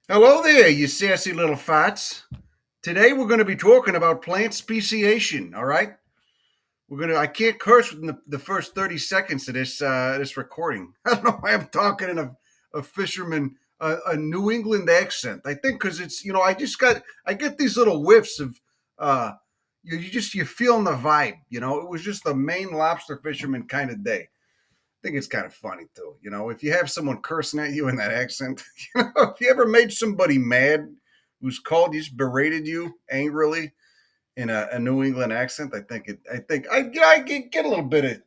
Hello there, you sassy little farts. Today we're going to be talking about plant speciation. All right, I can't curse within the first 30 seconds of this recording. I don't know why I'm talking in a fisherman, a New England accent. I think because it's I get these little whiffs of uh, you feeling the vibe. It was just a Maine lobster fisherman kind of day. I think it's kind of funny too. If you have someone cursing at you in that accent, if you ever made somebody mad who's called you, just berated you angrily in a New England accent, I get a little bit of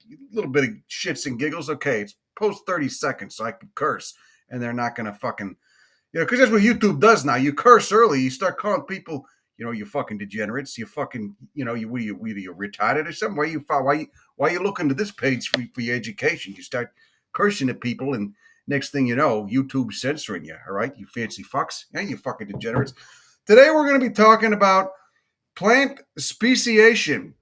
shits and giggles. Okay, it's post 30 seconds, so I can curse, and they're not gonna fucking because that's what YouTube does now. You curse early, you start calling people, you fucking degenerates, you fucking, you retarded or something. Why you looking to this page for your education? You start cursing at people, and next thing you know, YouTube censoring you. All right, you fancy fucks, yeah, you fucking degenerates. Today we're going to be talking about plant speciation.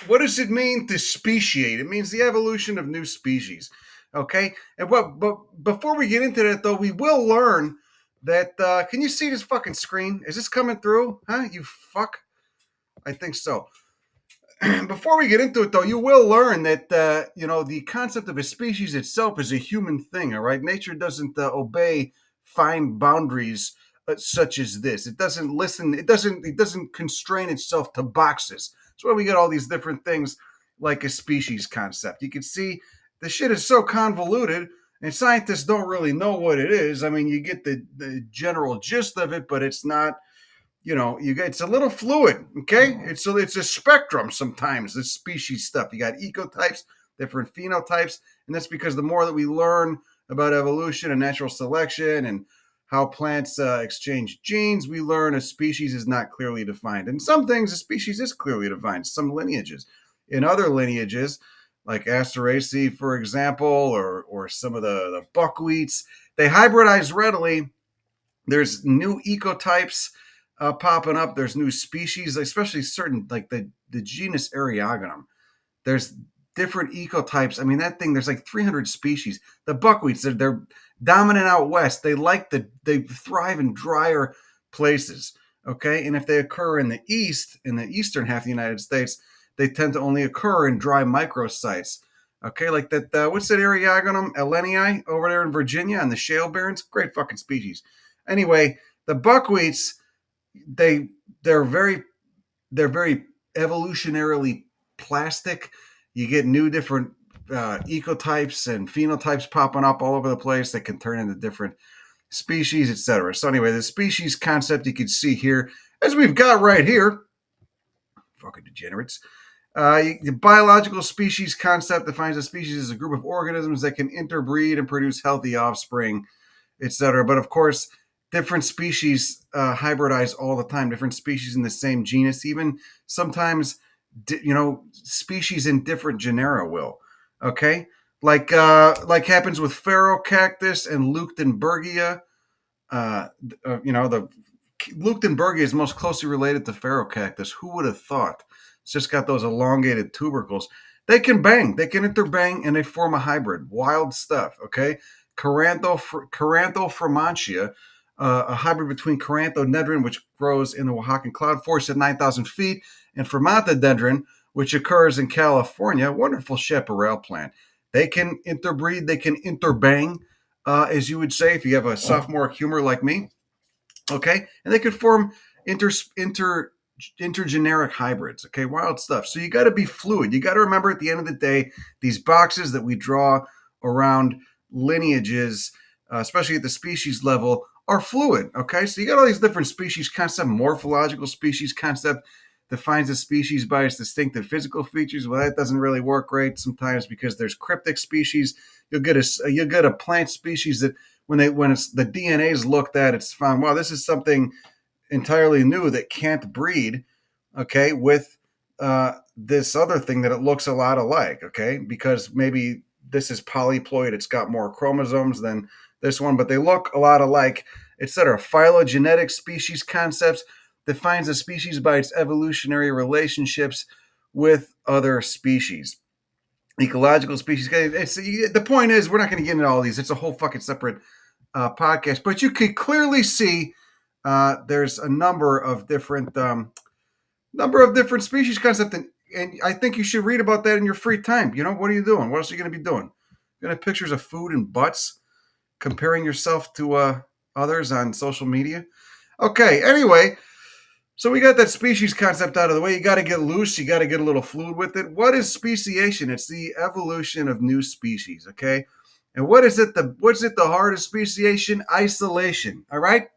What does it mean to speciate? It means the evolution of new species. Okay, but before we get into that, though, we will learn that. Can you see this fucking screen? Is this coming through? Huh? You fuck. I think so. Before we get into it, though, you will learn that the concept of a species itself is a human thing. All right, nature doesn't obey fine boundaries such as this. It doesn't listen. It doesn't constrain itself to boxes. That's why we get all these different things like a species concept. You can see the shit is so convoluted, and scientists don't really know what it is. I mean, you get the general gist of it, but it's not it's a little fluid. Okay, it's a spectrum. Sometimes this species stuff, you got ecotypes, different phenotypes, and that's because the more that we learn about evolution and natural selection and how plants exchange genes, we learn a species is not clearly defined. And some things a species is clearly defined, some lineages. In other lineages, like Asteraceae, for example, or some of the buckwheats, they hybridize readily. There's new ecotypes popping up. There's new species, especially certain like the genus Eriogonum. There's different ecotypes. I mean, that thing. There's like 300 species. The buckwheats. They're dominant out west. They thrive in drier places. Okay, and if they occur in the east, in the eastern half of the United States, they tend to only occur in dry microsites. Okay, like that. What's that Eriogonum eleni over there in Virginia and the shale barrens? Great fucking species. Anyway, the buckwheats they they're very they're very evolutionarily plastic. You get new different ecotypes and phenotypes popping up all over the place that can turn into different species, etc. So anyway, the species concept you can see here, as we've got right here, fucking degenerates. The biological species concept defines a species as a group of organisms that can interbreed and produce healthy offspring, etc. But of course, different species hybridize all the time. Different species in the same genus, even sometimes, species in different genera will. Okay, like happens with Ferocactus and Leuchtenbergia. The Leuchtenbergia is most closely related to Ferocactus. Who would have thought? It's just got those elongated tubercles. They can bang. They can interbang, and they form a hybrid. Wild stuff. Okay, Caranthophragmantia, a hybrid between Caranthonedron, which grows in the Oaxacan cloud forest at 9,000 feet, and Formatodendron, which occurs in California. Wonderful chaparral plant. They can interbreed. They can interbang, as you would say if you have a sophomoric humor like me. Okay, and they could form intergeneric hybrids. Okay, wild stuff. So you got to be fluid. You got to remember at the end of the day, these boxes that we draw around lineages, especially at the species level, are fluid. Okay, so you got all these different species concept. Morphological species concept defines a species by its distinctive physical features. Well, that doesn't really work great sometimes because there's cryptic species. You'll get a plant species that when it's the DNA is looked at, it's found, wow, this is something entirely new that can't breed, okay, with this other thing that it looks a lot alike, okay, because maybe this is polyploid, it's got more chromosomes than this one, but they look a lot alike, etc. Phylogenetic species concepts defines a species by its evolutionary relationships with other species. Ecological species. The point is, we're not going to get into all these. It's a whole fucking separate podcast, but you could clearly see there's a number of different species concept, and I think you should read about that in your free time. You know, what are you doing? What else are you going to be doing? You're going to have pictures of food and butts, comparing yourself to others on social media. Okay, anyway, so we got that species concept out of the way. You got to get loose. You got to get a little fluid with it. What is speciation? It's the evolution of new species, okay? And what's at the heart of speciation? Isolation, all right?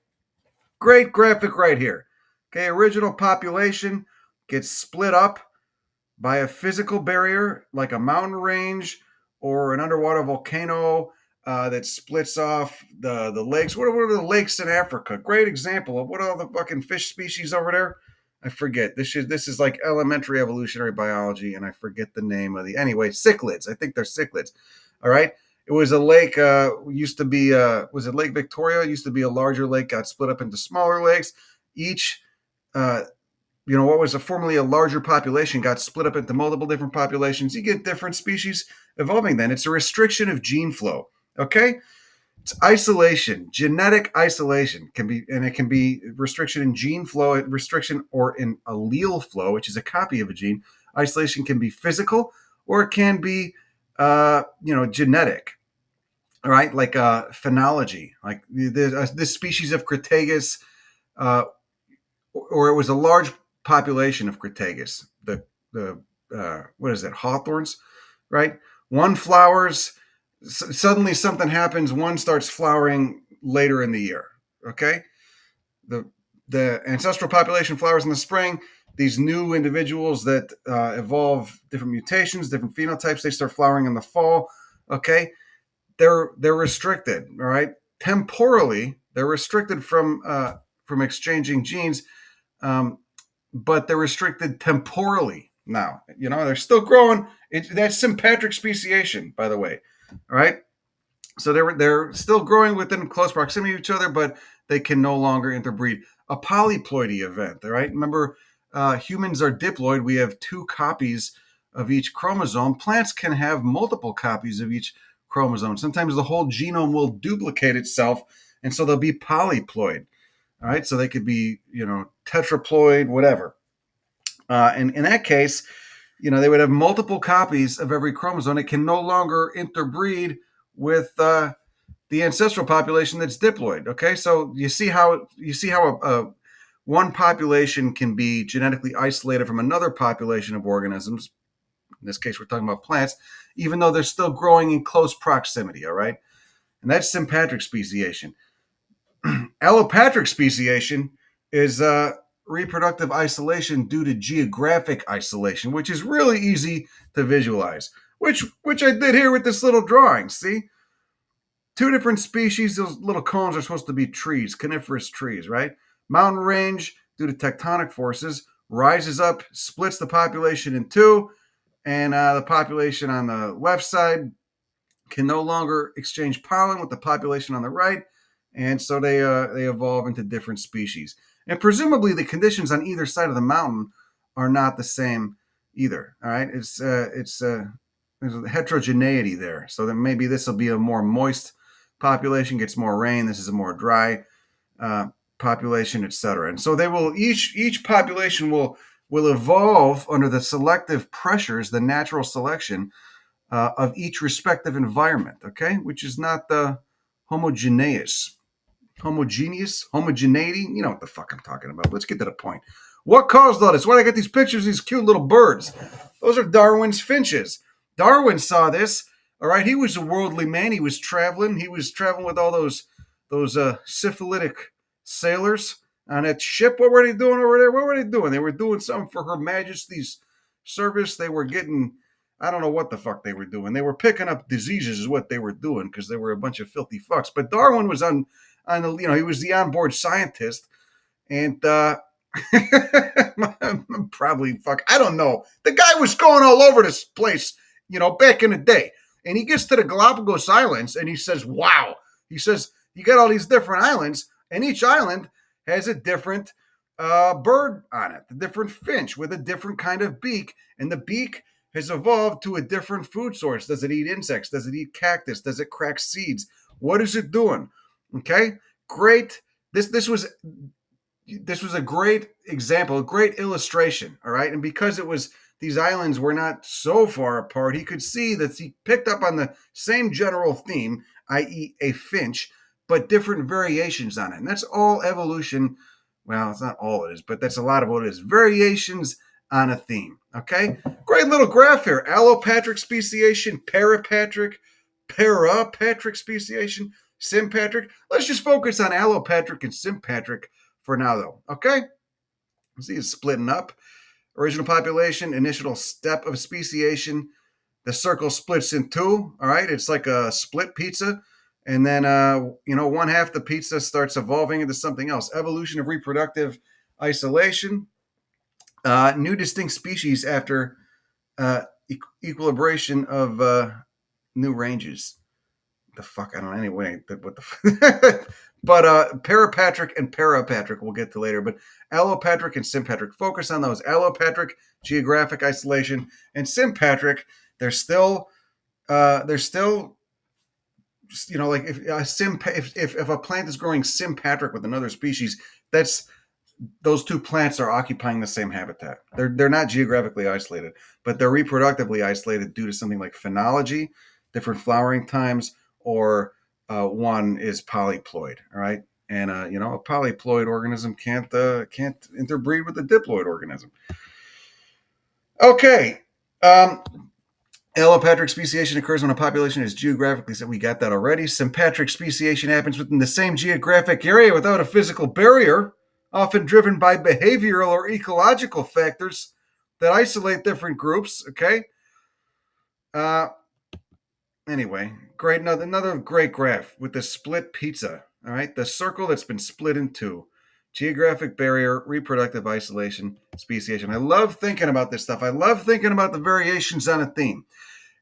Great graphic right here. Okay, original population gets split up by a physical barrier like a mountain range or an underwater volcano that splits off the lakes. What are the lakes in Africa? Great example of what are all the fucking fish species over there? I forget. This is like elementary evolutionary biology, and I forget the name of the. Anyway, cichlids. I think they're cichlids. All right. It was a lake. Used to be. Was it Lake Victoria? It used to be a larger lake. Got split up into smaller lakes. Each what was formerly a larger population got split up into multiple different populations. You get different species evolving then. It's a restriction of gene flow. Okay? It's isolation, genetic isolation it can be restriction in gene flow, restriction or in allele flow, which is a copy of a gene. Isolation can be physical or it can be, genetic. All right, like phenology, like this species of Crataegus, or it was a large population of Crataegus. The what is it? Hawthorns, right? One flowers. Suddenly something happens. One starts flowering later in the year. Okay, the ancestral population flowers in the spring. These new individuals that evolve different mutations, different phenotypes, they start flowering in the fall. Okay, they're restricted. All right, temporally they're restricted from exchanging genes. But they're restricted temporally now. They're still growing. That's sympatric speciation, by the way. All right. So they're still growing within close proximity to each other, but they can no longer interbreed. A polyploidy event. All right. Remember, humans are diploid. We have 2 copies of each chromosome. Plants can have multiple copies of each chromosome. Sometimes the whole genome will duplicate itself, and so they'll be polyploid. All right, so they could be, tetraploid, whatever. And in that case, they would have multiple copies of every chromosome. It can no longer interbreed with the ancestral population that's diploid. Okay, so you see how one population can be genetically isolated from another population of organisms. In this case, we're talking about plants, even though they're still growing in close proximity. All right, and that's sympatric speciation. Allopatric speciation is reproductive isolation due to geographic isolation, which is really easy to visualize, which I did here with this little drawing. See? 2 different species. Those little cones are supposed to be trees, coniferous trees, right? Mountain range, due to tectonic forces, rises up, splits the population in 2, and the population on the left side can no longer exchange pollen with the population on the right, and so they evolve into different species. And presumably, the conditions on either side of the mountain are not the same either. All right, there's a heterogeneity there. So then maybe this will be a more moist population, gets more rain. This is a more dry population, etc. And so they will each population will evolve under the selective pressures, the natural selection of each respective environment, okay, which is not the homogeneous, homogeneity. You know what the fuck I'm talking about. Let's get to the point. What caused all this? Why did I get these pictures of these cute little birds? Those are Darwin's finches. Darwin saw this. All right, he was a worldly man. He was traveling. With all those syphilitic sailors on that ship. What were they doing over there? What were they doing? They were doing something for Her Majesty's service. They were getting, I don't know what the fuck they were doing. They were picking up diseases is what they were doing, because they were a bunch of filthy fucks. But Darwin was on the, he was the onboard scientist, and probably I don't know. The guy was going all over this place, back in the day. And he gets to the Galapagos Islands and he says, wow. He says, you got all these different islands, and each island has a different bird on it, a different finch with a different kind of beak. And the beak has evolved to a different food source. Does it eat insects? Does it eat cactus? Does it crack seeds? What is it doing? Okay, great. This was a great example, a great illustration. All right, and because it was these islands were not so far apart, he could see that he picked up on the same general theme, i.e., a finch, but different variations on it. And that's all evolution. Well, it's not all it is, but that's a lot of what it is. Variations on a theme. Okay, great little graph here. Allopatric speciation, parapatric, speciation, sympatric. Let's just focus on allopatric and sympatric for now, though. Okay? See, it's splitting up. Original population, initial step of speciation. The circle splits in two. All right? It's like a split pizza. And then, one half the pizza starts evolving into something else. Evolution of reproductive isolation. New distinct species after equilibration of new ranges. The fuck? I don't know. Anyway, what the but Parapatric and Parapatric we'll get to later. But Allopatric and Sympatric. Focus on those. Allopatric, geographic isolation, and Sympatric, they're still like if a plant is growing sympatric with another species, that's those two plants are occupying the same habitat. They're not geographically isolated, but they're reproductively isolated due to something like phenology, different flowering times, or one is polyploid. All right, and a polyploid organism can't interbreed with a diploid organism. Okay. Allopatric speciation occurs when a population is geographically, so we got that already. Sympatric speciation happens within the same geographic area without a physical barrier, often driven by behavioral or ecological factors that isolate different groups. Okay. Anyway, great. Another great graph with the split pizza. All right. The circle that's been split in two. Geographic barrier, reproductive isolation, speciation. I love thinking about this stuff. I love thinking about the variations on a theme.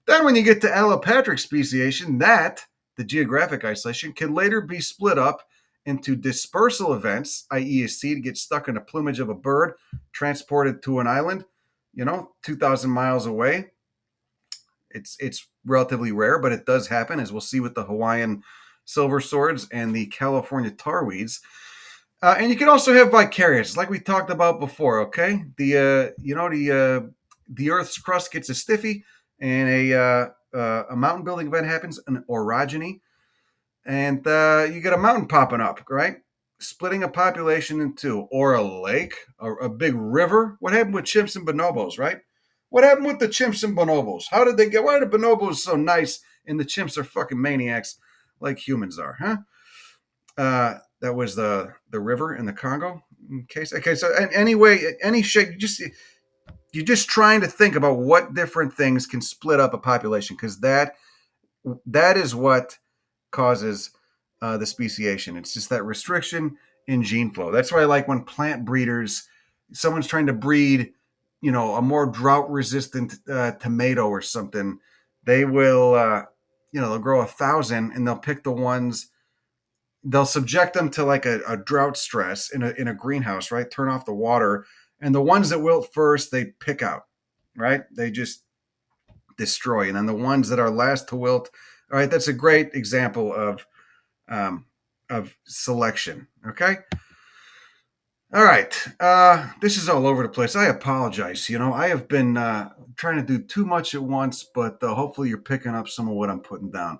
Then when you get to allopatric speciation, the geographic isolation, can later be split up into dispersal events, i.e. a seed gets stuck in the plumage of a bird, transported to an island, 2,000 miles away. It's relatively rare, but it does happen, as we'll see with the Hawaiian silverswords and the California tarweeds. And you can also have vicariance, like we talked about before. Okay, the Earth's crust gets a stiffy, and a mountain building event happens, an orogeny, and you get a mountain popping up, right? Splitting a population in two, or a lake, or a big river. What happened with chimps and bonobos, right? What happened with the chimps and bonobos? How did they get? Why are the bonobos so nice and the chimps are fucking maniacs like humans are, huh? That was the river in the Congo. Okay, so anyway, any shape, you're just trying to think about what different things can split up a population, because that is what causes the speciation. It's just that restriction in gene flow. That's why I like when plant breeders, someone's trying to breed, a more drought-resistant tomato or something. They will, they'll grow 1,000, and they'll pick the ones. They'll subject them to like a drought stress in a greenhouse, right? Turn off the water, and the ones that wilt first, they pick out, right? They just destroy, and then the ones that are last to wilt, all right. That's a great example of selection. Okay. All right. This is all over the place. I apologize. I have been trying to do too much at once, but hopefully you're picking up some of what I'm putting down.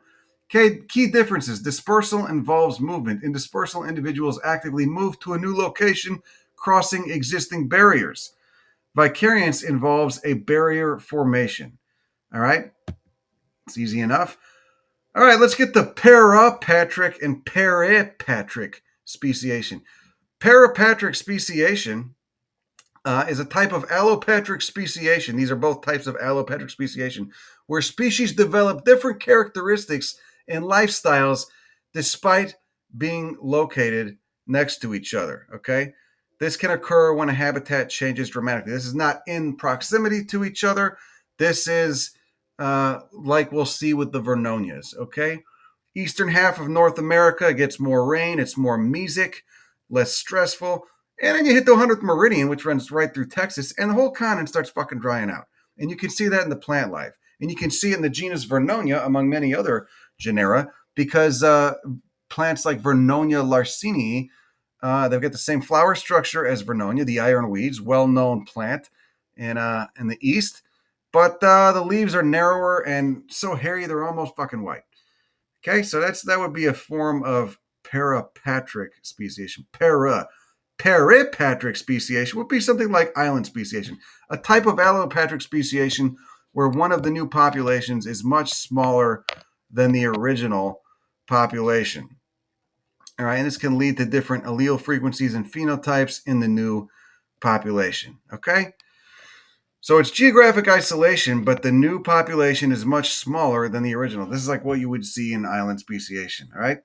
Okay, key differences. Dispersal involves movement. In dispersal, individuals actively move to a new location, crossing existing barriers. Vicariance involves a barrier formation. All right, it's easy enough. All right, let's get the Parapatric and Parapatric speciation. Parapatric speciation is a type of allopatric speciation. These are both types of allopatric speciation, where species develop different characteristics and lifestyles despite being located next to each other. Okay, this can occur when a habitat changes dramatically. This is not in proximity to each other. This is like we'll see with the Vernonias. Okay, eastern half of North America gets more rain. It's more mesic, less stressful. And then you hit the 100th meridian, which runs right through Texas, and the whole continent starts fucking drying out. And you can see that in the plant life. And you can see it in the genus Vernonia, among many other genera, because plants like Vernonia larcinii. They've got the same flower structure as Vernonia, the ironweeds, well-known plant in the East. But the leaves are narrower and so hairy they're almost fucking white. Okay, so that would be a form of parapatric speciation. Peripatric speciation would be something like island speciation, a type of allopatric speciation where one of the new populations is much smaller than the original population. All right, and this can lead to different allele frequencies and phenotypes in the new population. Okay, so it's geographic isolation, but the new population is much smaller than the original. This is like what you would see in island speciation. All right,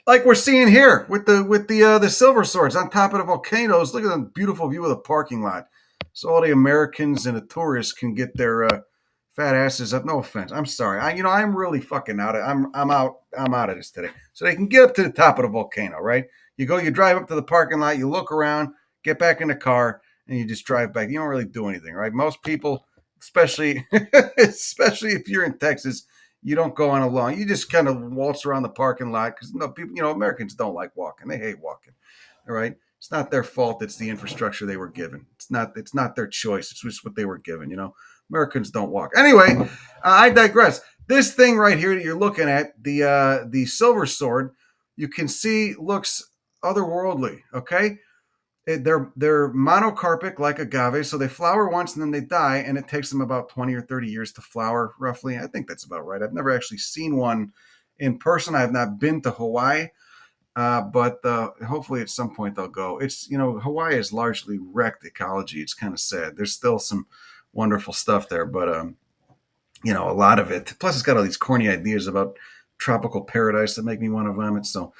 like we're seeing here with the silver swords on top of the volcanoes. Look at the beautiful view of the parking lot. So all the Americans and the tourists can get their fat asses up. No offense, I'm sorry. I'm really fucking out. I'm out of this today. So they can get up to the top of the volcano, right? You drive up to the parking lot, you look around, get back in the car, and you just drive back. You don't really do anything, right? Most people, especially if you're in Texas, you don't go on a long. You just kind of waltz around the parking lot because people, Americans don't like walking. They hate walking. All right, it's not their fault. It's the infrastructure they were given. It's not their choice. It's just what they were given. Americans don't walk. Anyway, I digress. This thing right here that you're looking at, the silver sword, you can see looks otherworldly. Okay. They're monocarpic like agave, so they flower once and then they die, and it takes them about 20 or 30 years to flower, roughly. I think that's about right. I've never actually seen one in person. I have not been to Hawaii, but hopefully at some point they'll go. It's Hawaii is largely wrecked ecology. It's kind of sad. There's still some wonderful stuff there, but a lot of it. Plus, it's got all these corny ideas about tropical paradise that make me want to vomit. So.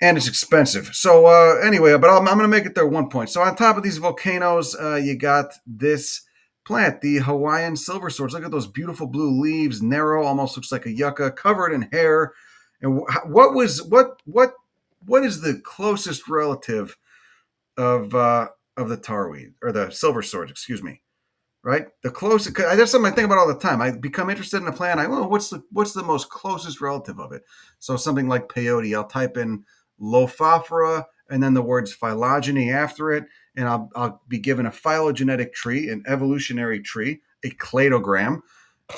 And it's expensive. So anyway, but I'm going to make it there one point. So on top of these volcanoes, you got this plant, the Hawaiian silverswords. Look at those beautiful blue leaves, narrow, almost looks like a yucca, covered in hair. And what is the closest relative of the tarweed or the silverswords? Excuse me. Right, the closest. That's something I think about all the time. I become interested in a plant. What's the most closest relative of it? So something like peyote, I'll type in Lophophora and then the words phylogeny after it, and I'll be given a phylogenetic tree, an evolutionary tree, a cladogram,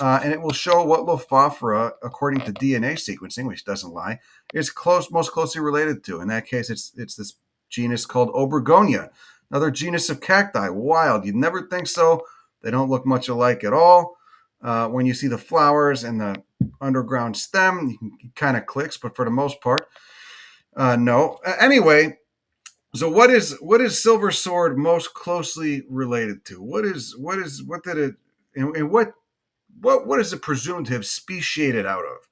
and it will show what Lophophora, according to DNA sequencing, which doesn't lie, is most closely related to. In that case, it's this genus called Boraginaceae, another genus of cacti. Wild, you'd never think so. They don't look much alike at all. When you see the flowers and the underground stem, it kind of clicks, but for the most part, no. Anyway, so what is silver sword most closely related to? What did it and what is it presumed to have speciated out of?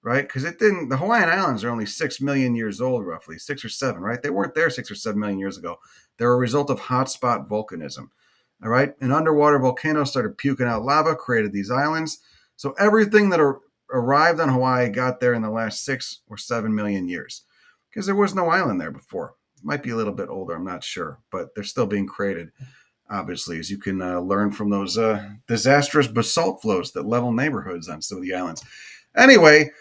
Right? Because it didn't. The Hawaiian Islands are only 6 million years old, roughly 6 or 7. Right? They weren't there 6 or 7 million years ago. They're a result of hotspot volcanism. All right, an underwater volcano started puking out lava, created these islands. So everything that arrived on Hawaii got there in the last 6 or 7 million years, because there was no island there before. It might be a little bit older, I'm not sure, but they're still being created, obviously, as you can learn from those disastrous basalt flows that level neighborhoods on some of the islands. Anyway,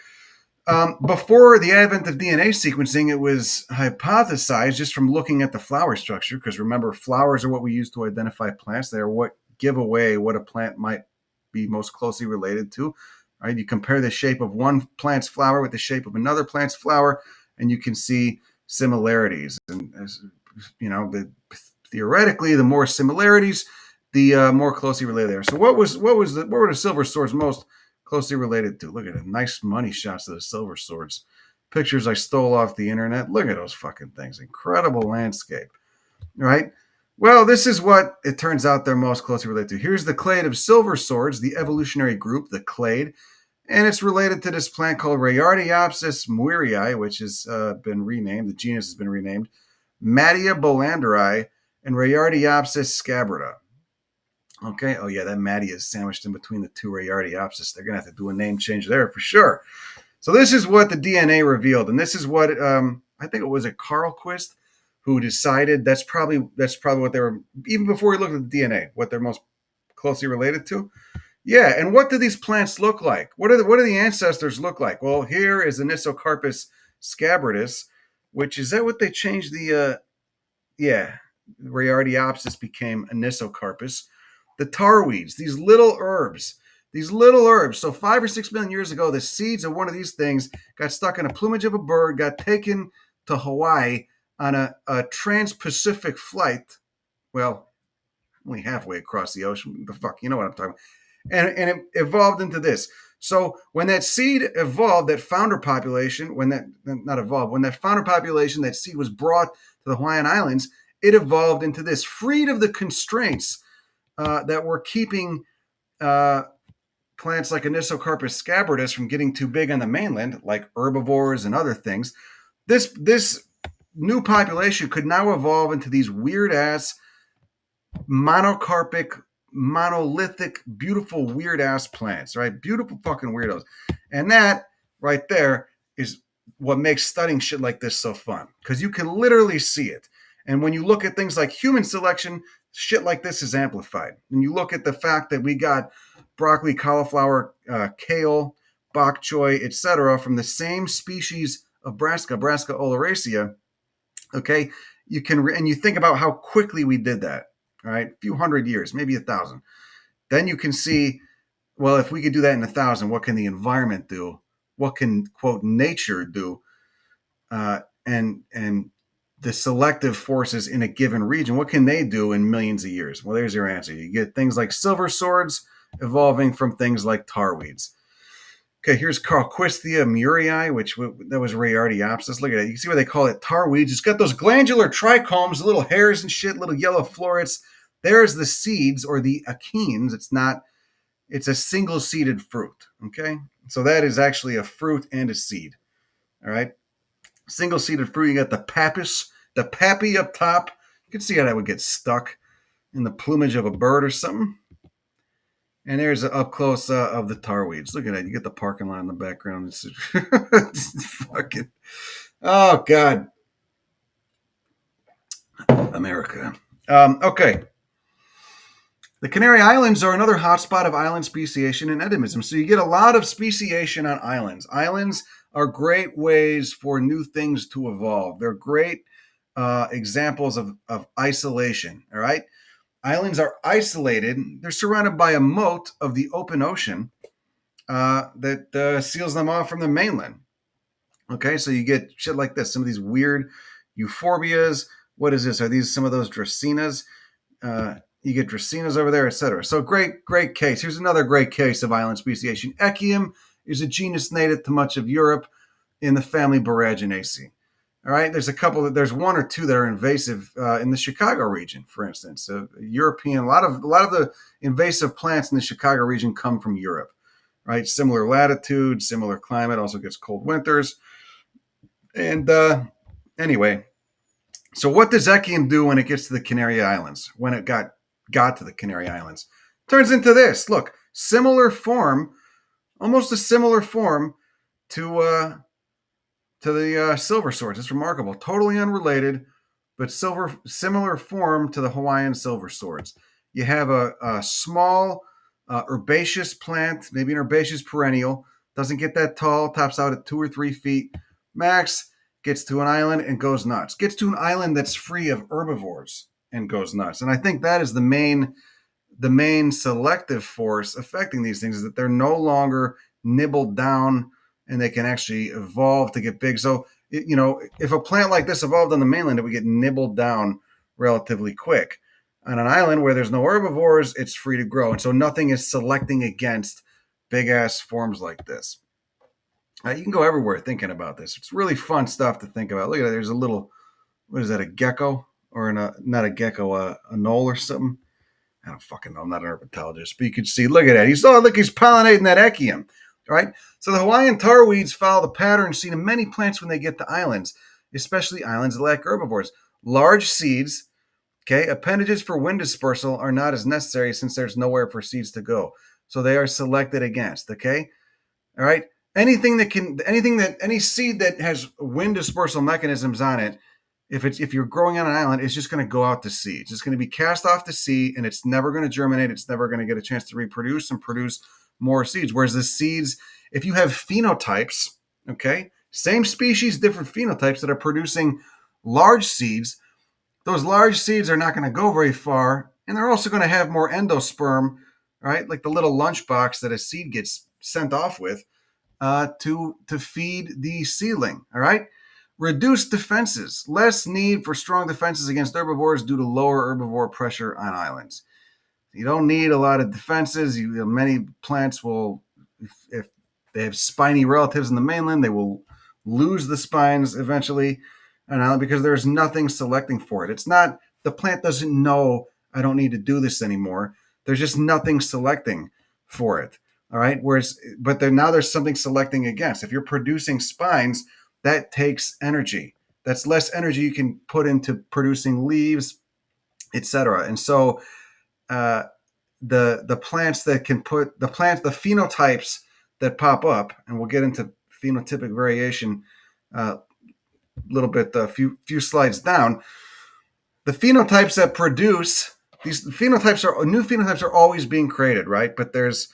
before the advent of DNA sequencing, it was hypothesized just from looking at the flower structure, because remember, flowers are what we use to identify plants. They are what give away what a plant might be most closely related to. Right? You compare the shape of one plant's flower with the shape of another plant's flower, and you can see similarities. And theoretically, the more similarities, the more closely related they are. So what were the silver swords most closely related to? Look at it. Nice money shots of the silver swords. Pictures I stole off the internet. Look at those fucking things. Incredible landscape. Right? Well, this is what it turns out they're most closely related to. Here's the clade of silver swords, the evolutionary group, the clade. And it's related to this plant called Rayardiopsis muirii, which has been renamed. The genus has been renamed. Mattia bolanderi and Rayardiopsis scabrata. Okay. Oh, yeah, that Matty is sandwiched in between the two Rayardiopsis. They're going to have to do a name change there for sure. So this is what the DNA revealed. And this is what, I think it was a Carl who decided that's probably what they were, even before he looked at the DNA, what they're most closely related to. Yeah, and what do these plants look like? What do the ancestors look like? Well, here is Anisocarpus scabrous, which is that what they changed the yeah, Rhyardiopsis became Anisocarpus. The tarweeds, these little herbs. So 5 or 6 million years ago, the seeds of one of these things got stuck in a plumage of a bird, got taken to Hawaii on a trans-Pacific flight. Well, only halfway across the ocean. The fuck, you know what I'm talking about. And it evolved into this. So when that seed evolved, that founder population, when that not evolved, when that founder population, that seed was brought to the Hawaiian Islands, it evolved into this, freed of the constraints that were keeping plants like Anisocarpus scabrous from getting too big on the mainland, like herbivores and other things. This new population could now evolve into these weird ass monocarpic, monolithic, beautiful, weird ass plants, right? Beautiful fucking weirdos. And that right there is what makes studying shit like this so fun, because you can literally see it. And when you look at things like human selection, shit like this is amplified. When you look at the fact that we got broccoli, cauliflower, kale, bok choy, etc., from the same species of Brassica oleracea, okay, you can, and you think about how quickly we did that, right? A few hundred years, maybe 1,000. Then you can see, well, if we could do that in 1,000, what can the environment do? What can, quote, nature do? And the selective forces in a given region, what can they do in millions of years? Well, there's your answer. You get things like silverswords evolving from things like tarweeds. Okay, here's Carlquistia murray, which that was Rhyardiopsis. Look at it. You can see why they call it tarweeds. It's got those glandular trichomes, little hairs and shit, little yellow florets. There's the seeds, or the achenes. It's a single-seeded fruit. Okay, so that is actually a fruit and a seed. All right, single-seeded fruit. You got the pappus, the pappy up top. You can see how that would get stuck in the plumage of a bird or something. And there's an up close of the tarweeds. Look at that. You get the parking lot in the background. It's fucking. Oh, God. America. Okay. The Canary Islands are another hotspot of island speciation and endemism. So you get a lot of speciation on islands. Islands are great ways for new things to evolve. They're great examples of isolation. All right. Islands are isolated. They're surrounded by a moat of the open ocean that seals them off from the mainland. Okay, so you get shit like this. Some of these weird euphorbias. What is this? Are these some of those dracaenas? You get dracaenas over there, etc. So great case. Here's another great case of island speciation. Echium is a genus native to much of Europe in the family Boraginaceae. All right, there's one or two that are invasive in the Chicago region, for instance. European, a lot of the invasive plants in the Chicago region come from Europe, right? Similar latitude, similar climate, also gets cold winters. And anyway, so what does Echium do when it gets to the Canary Islands? When it got to the Canary Islands, turns into this. Look, similar form, almost a similar form to the silver swords. It's remarkable. Totally unrelated, but similar form to the Hawaiian silver swords. You have a small herbaceous plant, maybe an herbaceous perennial. Doesn't get that tall, tops out at 2 or 3 feet max. Gets to an island and goes nuts. Gets to an island that's free of herbivores and goes nuts. And I think that is the main selective force affecting these things, is that they're no longer nibbled down and they can actually evolve to get big. So, if a plant like this evolved on the mainland, it would get nibbled down relatively quick. On an island where there's no herbivores, it's free to grow. And so nothing is selecting against big ass forms like this. You can go everywhere thinking about this. It's really fun stuff to think about. Look at that. There's a little, what is that, a gecko? Or not a gecko, a knoll or something? I don't fucking know. I'm not an herpetologist, but you can see, look at that. He's pollinating that Echium, right? So the Hawaiian tarweeds follow the pattern seen in many plants when they get to islands, especially islands that lack herbivores. Large seeds, okay, appendages for wind dispersal are not as necessary since there's nowhere for seeds to go. So they are selected against, okay? All right? Any seed that has wind dispersal mechanisms on it if you're growing on an island, it's just going to go out to sea. It's just going to be cast off to sea, and it's never going to germinate. It's never going to get a chance to reproduce and produce more seeds. Whereas the seeds, if you have phenotypes, okay, same species, different phenotypes that are producing large seeds, those large seeds are not going to go very far, and they're also going to have more endosperm, right? Like the little lunchbox that a seed gets sent off with to feed the seedling. All right. Reduced defenses, less need for strong defenses against herbivores due to lower herbivore pressure on islands. You don't need a lot of defenses. Many plants will, if they have spiny relatives in the mainland, they will lose the spines eventually on an island because there's nothing selecting for it. It's not, the plant doesn't know I don't need to do this anymore. There's just nothing selecting for it. All right. Whereas, but now there's something selecting against. If you're producing spines, that takes energy. That's less energy you can put into producing leaves, etc. And so, the plants that can put the phenotypes that pop up, and we'll get into phenotypic variation a little bit a few slides down. The phenotypes that produce these phenotypes are new phenotypes are always being created, right? But there's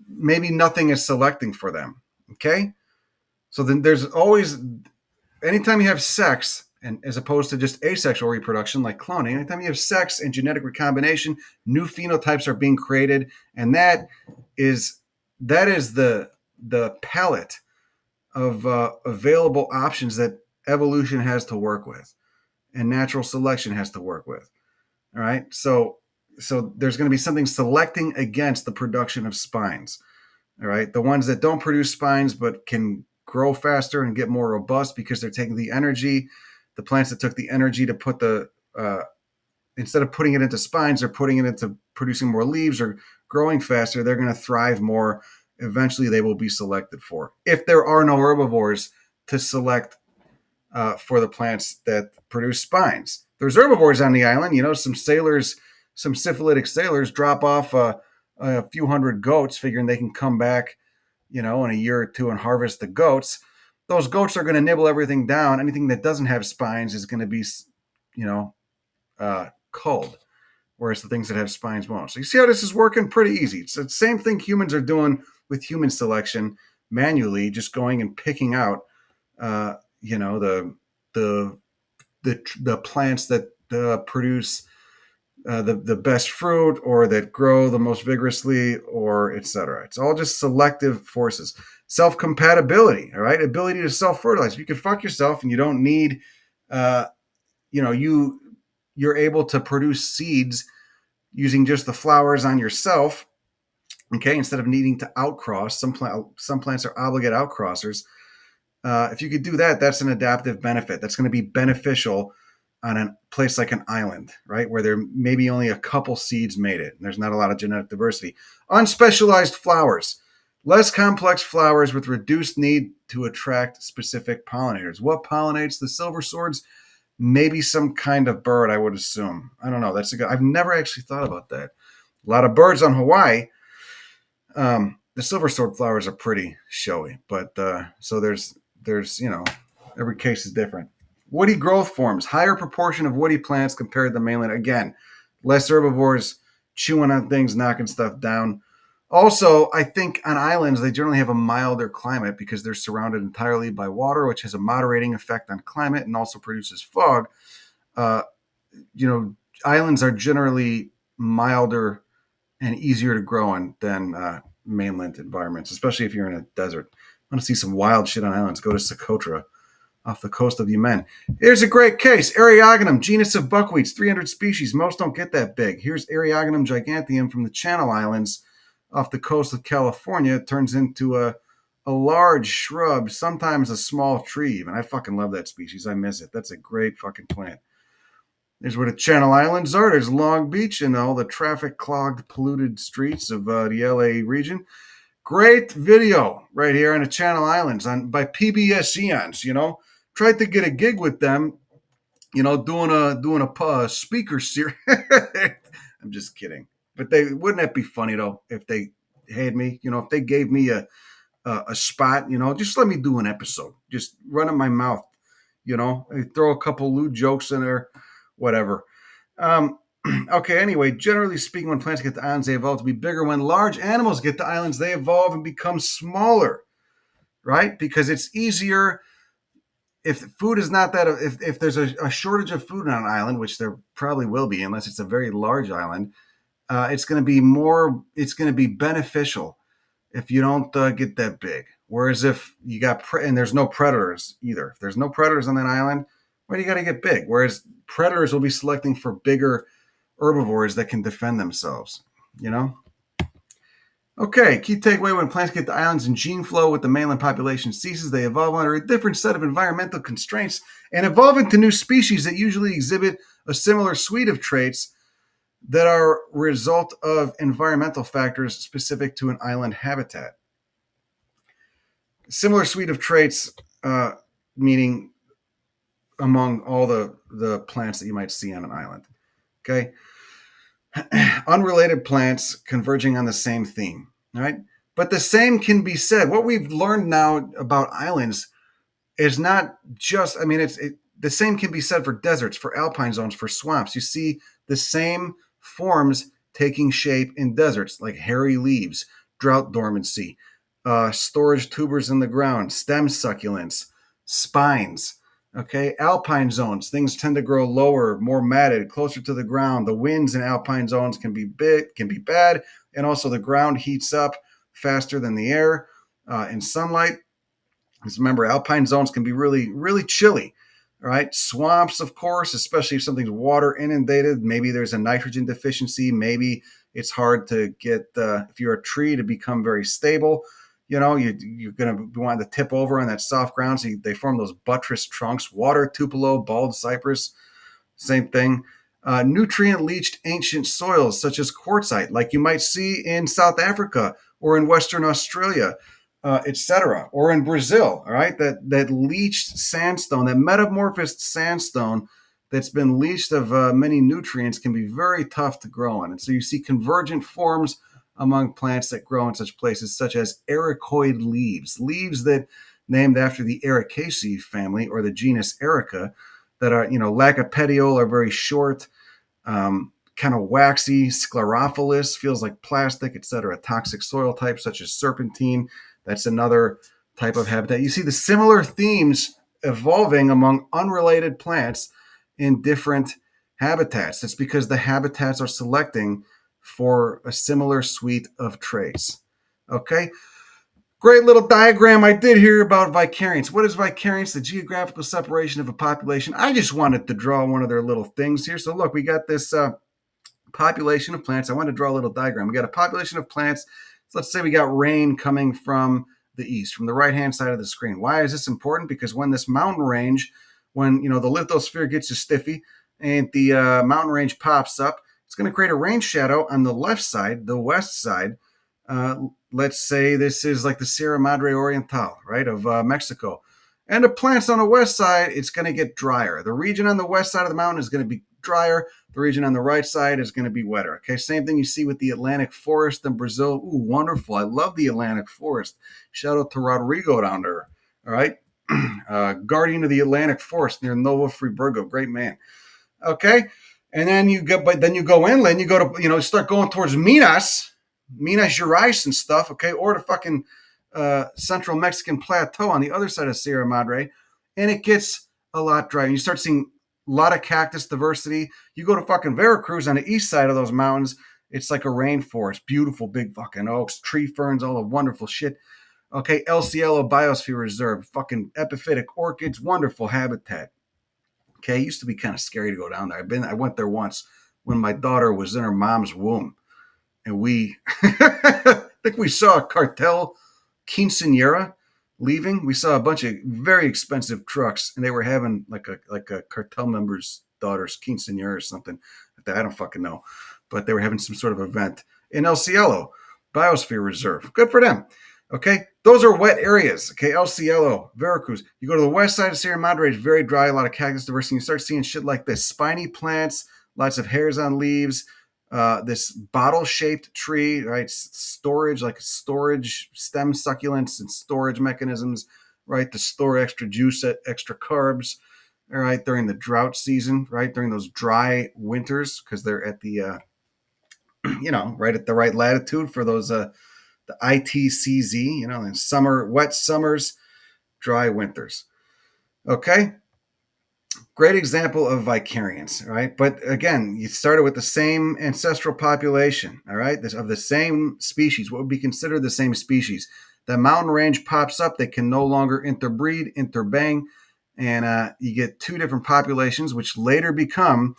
maybe nothing is selecting for them. Okay, so then there's always, anytime you have sex, and as opposed to just asexual reproduction like cloning, anytime you have sex and genetic recombination, new phenotypes are being created, and that is the palette of available options that evolution has to work with, and natural selection has to work with. All right, so there's going to be something selecting against the production of spines. All right, the ones that don't produce spines but can grow faster and get more robust because they're taking the energy. The plants that took the energy to put instead of putting it into spines, they're putting it into producing more leaves or growing faster. They're going to thrive more. Eventually, they will be selected for. If there are no herbivores to select for the plants that produce spines, there's herbivores on the island. Some sailors, some syphilitic sailors, drop off a few hundred goats, figuring they can come back, in a year or two and harvest the goats. Those goats are going to nibble everything down. Anything that doesn't have spines is going to be, culled, whereas the things that have spines won't. So you see how this is working? Pretty easy. It's the same thing humans are doing with human selection manually, just going and picking out, the plants that produce the best fruit, or that grow the most vigorously, or etc. It's all just selective forces. Self-compatibility, all right? Ability to self-fertilize. If you can fuck yourself and you don't need, you're able to produce seeds using just the flowers on yourself, okay, instead of needing to outcross. Some plants are obligate outcrossers. If you could do that, that's an adaptive benefit. That's going to be beneficial on a place like an island, right, where there maybe only a couple seeds made it, and there's not a lot of genetic diversity. Unspecialized flowers, less complex flowers with reduced need to attract specific pollinators. What pollinates the silverswords? Maybe some kind of bird, I would assume. I don't know. I've never actually thought about that. A lot of birds on Hawaii. The silversword flowers are pretty showy, but so there's every case is different. Woody growth forms, higher proportion of woody plants compared to the mainland. Again, less herbivores chewing on things, knocking stuff down. Also, I think on islands, they generally have a milder climate because they're surrounded entirely by water, which has a moderating effect on climate and also produces fog. Uh, Islands are generally milder and easier to grow in than mainland environments, especially if you're in a desert. I want to see some wild shit on islands. Go to Socotra off the coast of Yemen. Here's a great case. Eriogonum, genus of buckwheats, 300 species. Most don't get that big. Here's Eriogonum giganteum from the Channel Islands off the coast of California. It turns into a large shrub, sometimes a small tree even. I fucking love that species. I miss it. That's a great fucking plant. There's where the Channel Islands are. There's Long Beach and all the traffic-clogged, polluted streets of the LA region. Great video right here on the Channel Islands by PBS Eons. Tried to get a gig with them, doing a speaker series. I'm just kidding. But wouldn't that be funny though if they had me? If they gave me a spot, just let me do an episode. Just running my mouth, They throw a couple lewd jokes in there, whatever. Okay, anyway, generally speaking, when plants get to islands, they evolve to be bigger. When large animals get to islands, they evolve and become smaller, right? Because it's easier if food is not that, if there's a shortage of food on an island, which there probably will be, unless it's a very large island, it's going to be it's going to be beneficial if you don't get that big. Whereas if you got, and there's no predators either. If there's no predators on that island, why do you got to get big? Whereas predators will be selecting for bigger herbivores that can defend themselves, you know? Okay, key takeaway: when plants get to islands and gene flow with the mainland population ceases, they evolve under a different set of environmental constraints and evolve into new species that usually exhibit a similar suite of traits that are a result of environmental factors specific to an island habitat. Similar suite of traits, meaning among all the plants that you might see on an island. Okay. Unrelated plants converging on the same theme. All right. But the same can be said. What we've learned now about islands is not just, the same can be said for deserts, for alpine zones, for swamps. You see the same forms taking shape in deserts, like hairy leaves, drought dormancy, storage tubers in the ground, stem succulents, spines. Okay, alpine zones, things tend to grow lower, more matted, closer to the ground. The winds in alpine zones can be bad, and also the ground heats up faster than the air in sunlight. Because remember, alpine zones can be really, really chilly. All right, swamps, of course, especially if something's water inundated. Maybe there's a nitrogen deficiency. Maybe it's hard to get if you're a tree to become very stable. You're going to want to tip over on that soft ground. So they form those buttress trunks. Water tupelo, bald cypress, same thing. Nutrient leached ancient soils such as quartzite, like you might see in South Africa or in Western Australia, etc., or in Brazil. All right, that leached sandstone, that metamorphosed sandstone that's been leached of many nutrients, can be very tough to grow in. And so you see convergent forms among plants that grow in such places, such as ericoid leaves that named after the Ericaceae family or the genus Erica, that are, lack a petiole, are very short, kind of waxy, sclerophilous, feels like plastic, etc. Toxic soil types such as serpentine, that's another type of habitat. You see the similar themes evolving among unrelated plants in different habitats. It's because the habitats are selecting for a similar suite of traits. Okay? Great little diagram I did here about vicariance. What is vicariance? The geographical separation of a population. I just wanted to draw one of their little things here. So look, we got this population of plants. I want to draw a little diagram. We got a population of plants. So let's say we got rain coming from the east, from the right-hand side of the screen. Why is this important? Because when this mountain range, when the lithosphere gets a stiffy and the mountain range pops up, it's going to create a rain shadow on the left side, the west side. Let's say this is like the Sierra Madre Oriental, right, of Mexico. And the plants on the west side, it's going to get drier. The region on the west side of the mountain is going to be drier. The region on the right side is going to be wetter. Okay, same thing you see with the Atlantic forest in Brazil. Ooh, wonderful. I love the Atlantic forest. Shout out to Rodrigo down there. All right. Guardian of the Atlantic forest near Novo Friburgo. Great man. Okay. And then you go inland, you go to, start going towards Minas Gerais and stuff, okay, or the fucking central Mexican plateau on the other side of Sierra Madre, and it gets a lot drier. You start seeing a lot of cactus diversity. You go to fucking Veracruz on the east side of those mountains, it's like a rainforest, beautiful big fucking oaks, tree ferns, all the wonderful shit. Okay, El Cielo Biosphere Reserve, fucking epiphytic orchids, wonderful habitat. Okay, it used to be kind of scary to go down there. I went there once when my daughter was in her mom's womb, and I think we saw a cartel quinceañera leaving. We saw a bunch of very expensive trucks, and they were having like a cartel member's daughter's quinceañera or something. I don't fucking know, but they were having some sort of event in El Cielo Biosphere Reserve. Good for them. Okay, those are wet areas. Okay, El Cielo, Veracruz. You go to the west side of Sierra Madre, it's very dry, a lot of cactus diversity. You start seeing shit like this: spiny plants, lots of hairs on leaves, this bottle-shaped tree, right? Storage stem succulents and storage mechanisms, right? To store extra juice, extra carbs. all right, during the drought season, right, during those dry winters, because they're at the, right at the right latitude for those, the ITCZ, and summer, wet summers, dry winters. Okay. Great example of vicariance, right? But again, you started with the same ancestral population, all right, of the same species, what would be considered the same species. The mountain range pops up, they can no longer interbreed, interbang, and you get two different populations, which later become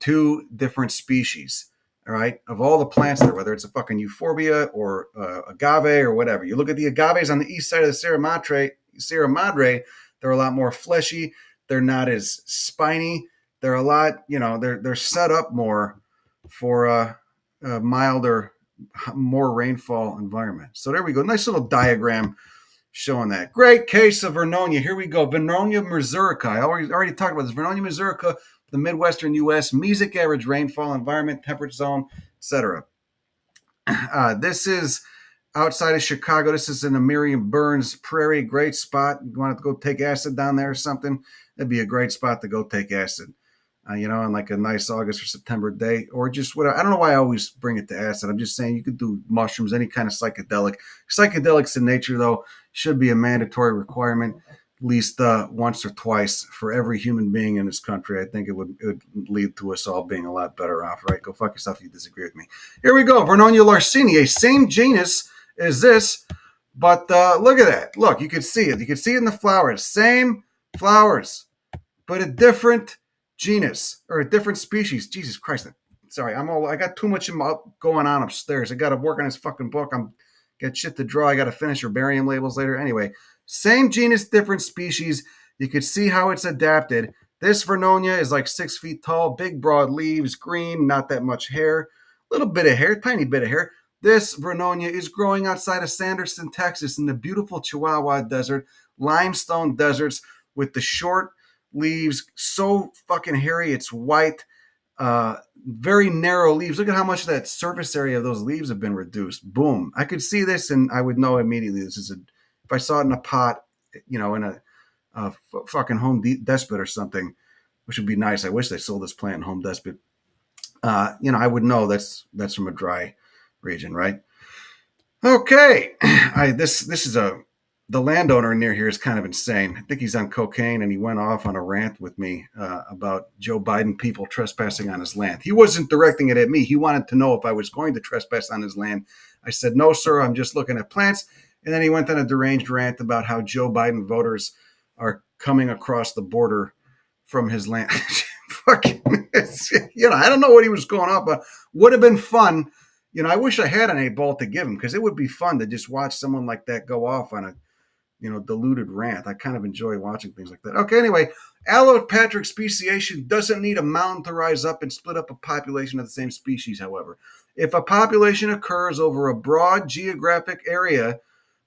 two different species, all right, of all the plants there, whether it's a fucking euphorbia or agave or whatever. You look at the agaves on the east side of the Sierra Madre, they're a lot more fleshy. They're not as spiny. They're a lot, they're set up more for a milder, more rainfall environment. So there we go. Nice little diagram showing that. Great case of Vernonia. Here we go. Vernonia missourica. I already talked about this. Vernonia missourica, the Midwestern U.S., mesoc average rainfall environment, temperature zone, etc. This is outside of Chicago. This is in the Miriam Burns Prairie. Great spot. You want to go take acid down there or something? That'd be a great spot to go take acid, on like a nice August or September day, or just whatever. I don't know why I always bring it to acid. I'm just saying you could do mushrooms, any kind of psychedelic. Psychedelics in nature, though, should be a mandatory requirement at least once or twice for every human being in this country. I think it would lead to us all being a lot better off, right? Go fuck yourself if you disagree with me. Here we go. Vernonia larceniae, same genus as this, but look at that. Look, you can see it. You can see it in the flowers. Same flowers, but a different genus or a different species. Jesus Christ. Sorry, I got too much going on upstairs. I got to work on this fucking book. Got shit to draw. I got to finish herbarium labels later. Anyway, same genus, different species. You can see how it's adapted. This Vernonia is like 6 feet tall, big, broad leaves, green, not that much hair, little bit of hair, tiny bit of hair. This Vernonia is growing outside of Sanderson, Texas, in the beautiful Chihuahua Desert, limestone deserts with the short leaves, so fucking hairy, it's white, very narrow leaves. Look at how much of that surface area of those leaves have been reduced. Boom. I could see this and I would know immediately this is if I saw it in a pot, in a fucking Home Depot or something, which would be nice. I wish they sold this plant in Home Depot. I would know that's from a dry region, right? Okay. This is the landowner near here is kind of insane. I think he's on cocaine, and he went off on a rant with me about Joe Biden people trespassing on his land. He wasn't directing it at me. He wanted to know if I was going to trespass on his land. I said, no, sir, I'm just looking at plants. And then he went on a deranged rant about how Joe Biden voters are coming across the border from his land. Fucking, I don't know what he was going on, but would have been fun. I wish I had an 8-ball to give him, because it would be fun to just watch someone like that go off on a diluted rant. I kind of enjoy watching things like that. Okay, anyway, allopatric speciation doesn't need a mountain to rise up and split up a population of the same species, however. If a population occurs over a broad geographic area,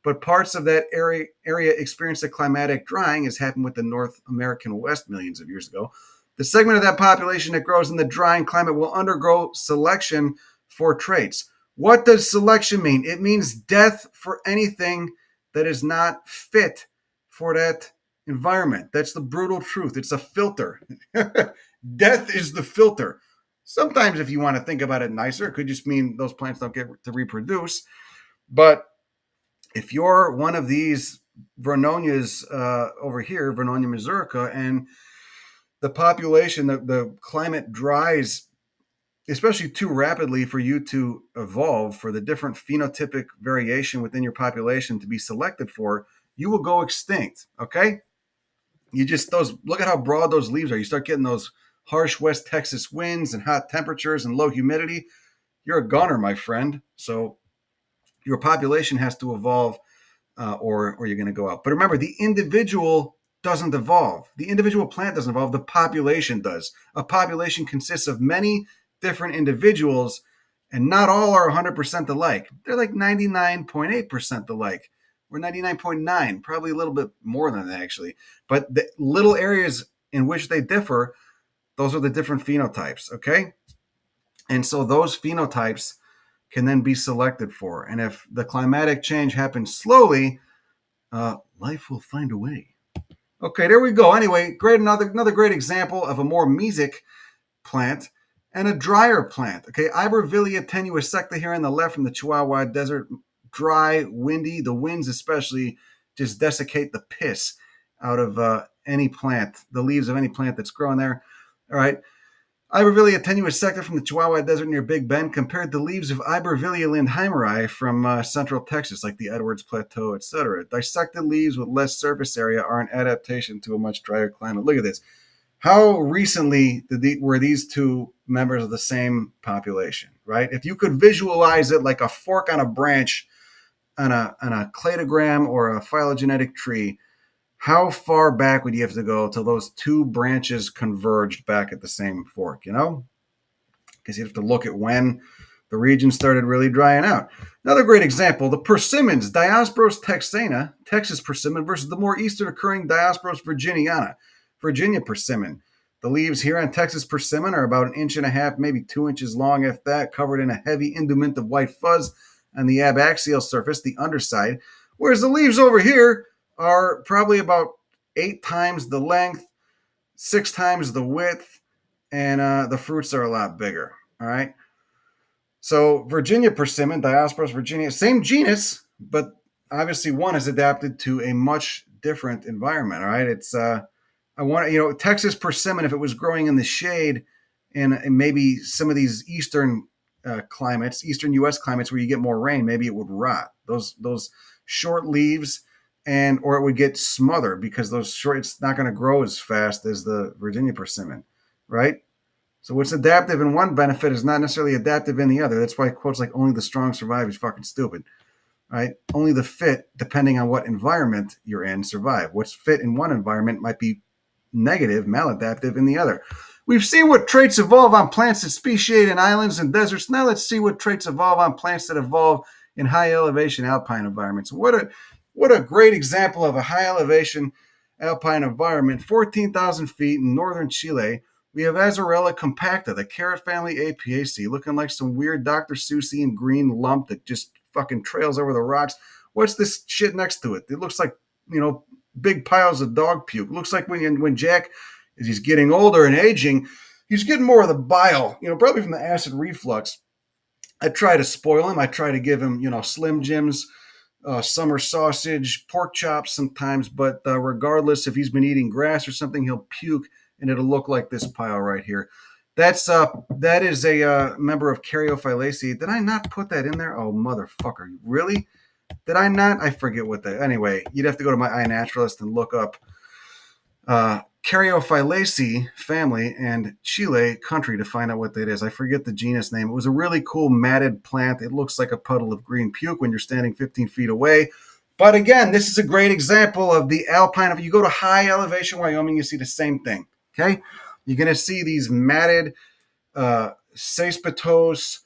but parts of that area experience a climatic drying, as happened with the North American West millions of years ago, the segment of that population that grows in the drying climate will undergo selection for traits. What does selection mean? It means death for anything that is not fit for that environment. That's the brutal truth. It's a filter. Death is the filter. Sometimes, if you want to think about it nicer, it could just mean those plants don't get to reproduce. But if you're one of these Vernonias over here, Vernonia missourica, and the population, the climate dries, especially too rapidly for you to evolve, for the different phenotypic variation within your population to be selected for, you will go extinct. Okay. Look at how broad those leaves are. You start getting those harsh West Texas winds and hot temperatures and low humidity. You're a goner, my friend. So your population has to evolve, or you're going to go out. But remember, the individual doesn't evolve. The individual plant doesn't evolve. The population does. A population consists of many different individuals, and not all are 100% alike. They're like 99.8% alike, or 99.9, probably a little bit more than that, actually. But the little areas in which they differ, those are the different phenotypes, okay? And so those phenotypes can then be selected for. And if the climatic change happens slowly, life will find a way. Okay, there we go. Anyway, great, another great example of a more mesic plant and a drier plant. Okay, Ibervillea tenuisecta here on the left from the Chihuahua Desert. Dry, windy. The winds especially just desiccate the piss out of any plant, the leaves of any plant that's growing there. All right. Ibervillea tenuisecta from the Chihuahua Desert near Big Bend compared to leaves of Ibervillea lindheimeri from central Texas, like the Edwards Plateau, etc. Dissected leaves with less surface area are an adaptation to a much drier climate. Look at this. How recently were these two members of the same population, right? If you could visualize it like a fork on a branch on a cladogram or a phylogenetic tree, how far back would you have to go till those two branches converged back at the same fork, you know? Because you'd have to look at when the region started really drying out. Another great example, the persimmons, Diospyros texana, Texas persimmon, versus the more eastern occurring Diospyros virginiana, Virginia persimmon. The leaves here on Texas persimmon are about 1.5 inches, maybe 2 inches long, if that, covered in a heavy indument of white fuzz on the abaxial surface, the underside, whereas the leaves over here are probably about 8 times the length, 6 times the width, and the fruits are a lot bigger. All right. So Virginia persimmon, Diospyros virginia, same genus, but obviously one is adapted to a much different environment. All right. I want, Texas persimmon, if it was growing in the shade in maybe some of these eastern climates, eastern U.S. climates where you get more rain, maybe it would rot. Those short leaves, or it would get smothered because it's not going to grow as fast as the Virginia persimmon, right? So what's adaptive in one benefit is not necessarily adaptive in the other. That's why quotes like "only the strong survive" is fucking stupid, right? Only the fit, depending on what environment you're in, survive. What's fit in one environment might be negative, maladaptive in the other. We've seen what traits evolve on plants that speciate in islands and deserts. Now let's see what traits evolve on plants that evolve in high elevation alpine environments. What a great example of a high elevation alpine environment, 14,000 feet in northern Chile. We have Azorella compacta, the carrot family Apiaceae, looking like some weird Dr. Seussian green lump that just fucking trails over the rocks. What's this shit next to it? It looks like, big piles of dog puke. It looks like when Jack, as he's getting older and aging, he's getting more of the bile, probably from the acid reflux. I try to spoil him. I try to give him, Slim Jims, summer sausage, pork chops sometimes, but regardless, if he's been eating grass or something, he'll puke and it'll look like this pile right here. That is a member of Caryophyllaceae. Did I not put that in there? Oh, motherfucker. Really? Did I not? I forget what that. Anyway, you'd have to go to my iNaturalist and look up Caryophyllaceae family and Chile country to find out what that is. I forget the genus name. It was a really cool matted plant. It looks like a puddle of green puke when you're standing 15 feet away. But again, this is a great example of the alpine. If you go to high elevation Wyoming, you see the same thing. Okay, you're going to see these matted cespitose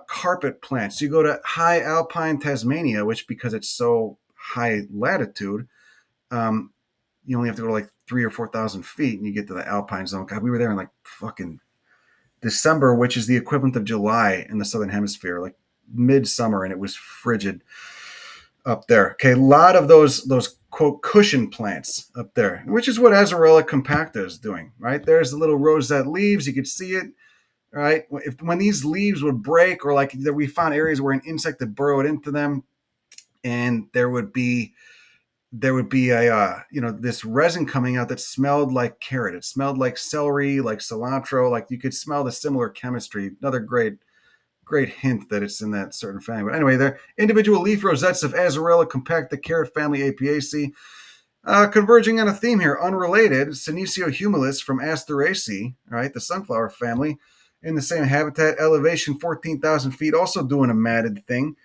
carpet plants. You go to high alpine Tasmania, which because it's so high latitude, you only have to go to like 3,000 or 4,000 feet and you get to the alpine zone. God, we were there in like fucking December, which is the equivalent of July in the southern hemisphere, like midsummer, and it was frigid up there. Okay, a lot of those quote cushion plants up there, which is what Azorella compacta is doing. Right there's the little rosette leaves. You could see it. Right, when these leaves would break, or like we found areas where an insect had burrowed into them, and there would be a this resin coming out that smelled like carrot. It smelled like celery, like cilantro. Like you could smell the similar chemistry. Another great hint that it's in that certain family. But anyway, they're individual leaf rosettes of Azorella compacta carrot family Apiaceae. Converging on a theme here, unrelated, Senecio humilis from Asteraceae, right, the sunflower family, in the same habitat, elevation 14,000 feet, also doing a matted thing.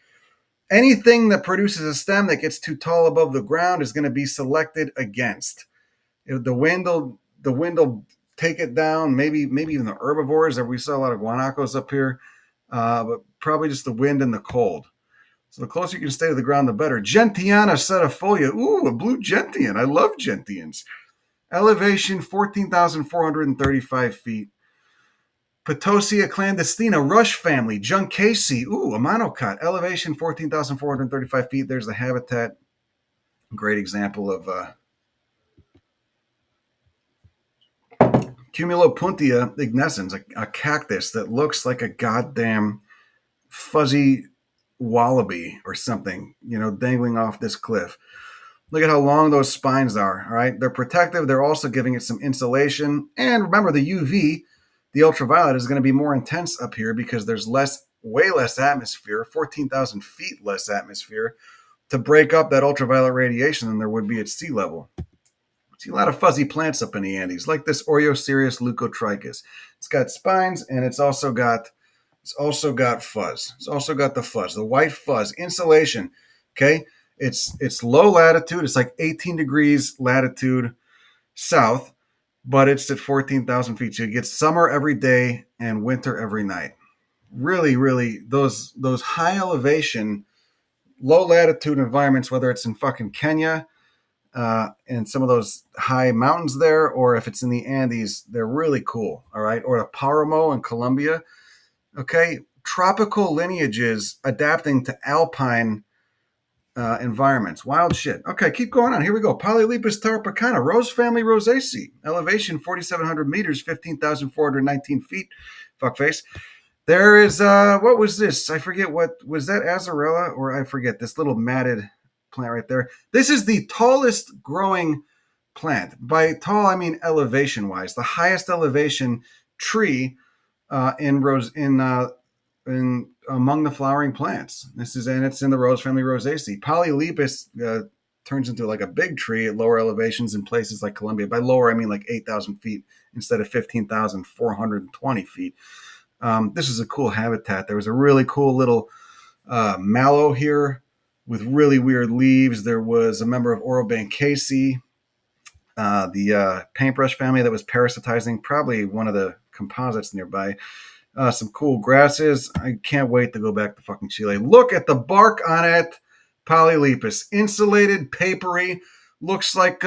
Anything that produces a stem that gets too tall above the ground is going to be selected against. The wind will take it down. Maybe even the herbivores. We saw a lot of guanacos up here, but probably just the wind and the cold. So the closer you can stay to the ground, the better. Gentiana setifolia. Ooh, a blue gentian. I love gentians. Elevation 14,435 feet. Potosia clandestina, rush family, Juncaceae. Ooh, a monocot. Elevation 14,435 feet. There's the habitat. Great example of Cumulopuntia ignescens, a cactus that looks like a goddamn fuzzy wallaby or something, dangling off this cliff. Look at how long those spines are. All right. They're protective. They're also giving it some insulation. And remember, the UV, the ultraviolet, is going to be more intense up here because there's way less atmosphere, 14,000 feet less atmosphere to break up that ultraviolet radiation than there would be at sea level. See a lot of fuzzy plants up in the Andes, like this Oreoserius leucotrichus. It's got spines and it's also got fuzz. It's also got the fuzz, the white fuzz, insulation. Okay. It's low latitude. It's like 18 degrees latitude south, but it's at 14,000 feet. So you get summer every day and winter every night. Really, really, those high elevation, low latitude environments, whether it's in fucking Kenya and some of those high mountains there, or if it's in the Andes, they're really cool. All right. Or the Paramo in Colombia. Okay. Tropical lineages adapting to alpine environments. Wild shit. Okay, keep going on. Here we go. Polylepis tarapacana, rose family Rosaceae. Elevation 4,700 meters, 15,419 feet. Fuckface. There is, what was this? I forget what, was that Azarella? Or I forget, this little matted plant right there. This is the tallest growing plant. By tall, I mean elevation-wise. The highest elevation tree in among the flowering plants. It's in the rose family Rosaceae. Polylepis turns into like a big tree at lower elevations in places like Colombia. By lower, I mean like 8,000 feet instead of 15,420 feet. This is a cool habitat. There was a really cool little mallow here with really weird leaves. There was a member of Orobanchaceae, the paintbrush family that was parasitizing, probably one of the composites nearby. Some cool grasses. I can't wait to go back to fucking Chile. Look at the bark on it. Polylepis, insulated, papery. Looks like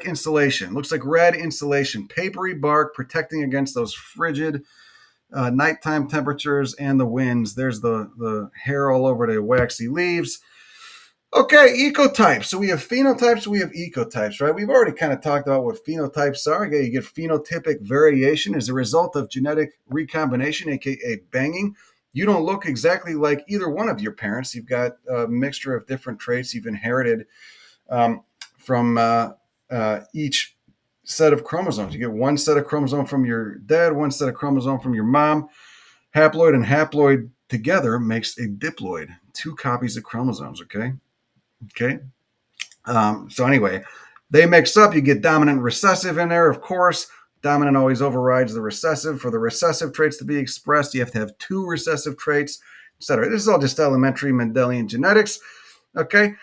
insulation. Looks like red insulation. Papery bark protecting against those frigid nighttime temperatures and the winds. There's the hair all over the waxy leaves. Okay, ecotypes. So we have phenotypes, we have ecotypes, right? We've already kind of talked about what phenotypes are. Okay, you get phenotypic variation as a result of genetic recombination, aka banging. You don't look exactly like either one of your parents. You've got a mixture of different traits you've inherited from each set of chromosomes. You get one set of chromosome from your dad, one set of chromosome from your mom. Haploid and haploid together makes a diploid, 2 copies of chromosomes, okay? Okay. So anyway, they mix up. You get dominant and recessive in there, of course. Dominant always overrides the recessive. For the recessive traits to be expressed, you have to have 2 recessive traits, etc. This is all just elementary Mendelian genetics. Okay.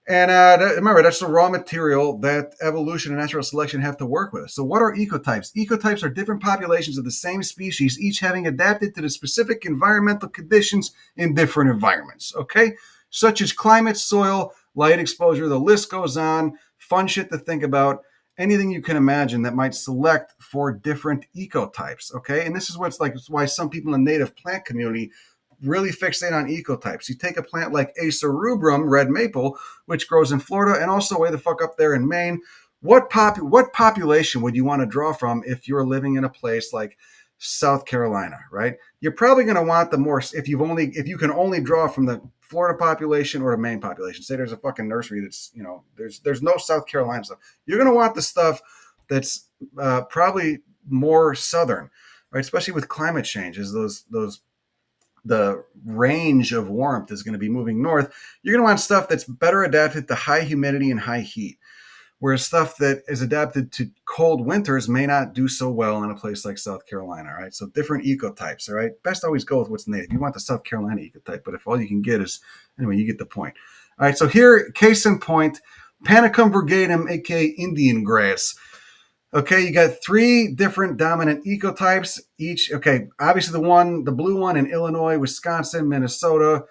And remember, that's the raw material that evolution and natural selection have to work with. So what are ecotypes? Ecotypes are different populations of the same species, each having adapted to the specific environmental conditions in different environments. Okay. Such as climate, soil, light exposure, the list goes on. Fun shit to think about. Anything you can imagine that might select for different ecotypes, okay? And this is why some people in the native plant community really fixate on ecotypes. You take a plant like Acer rubrum, red maple, which grows in Florida and also way the fuck up there in Maine. What population would you want to draw from if you're living in a place like South Carolina, right? You're probably going to want the more, if you can only draw from the Florida population or the Maine population. Say there's a fucking nursery that's, there's no South Carolina stuff. You're going to want the stuff that's probably more southern, right? Especially with climate change, as the range of warmth is going to be moving north. You're going to want stuff that's better adapted to high humidity and high heat. Whereas stuff that is adapted to cold winters may not do so well in a place like South Carolina, right? So different ecotypes, all right? Best always go with what's native. You want the South Carolina ecotype, but if all you can get is, anyway, you get the point. All right, so here, case in point, Panicum virgatum, aka Indian grass. Okay, you got 3 different dominant ecotypes. Each, okay, obviously the blue one in Illinois, Wisconsin, Minnesota,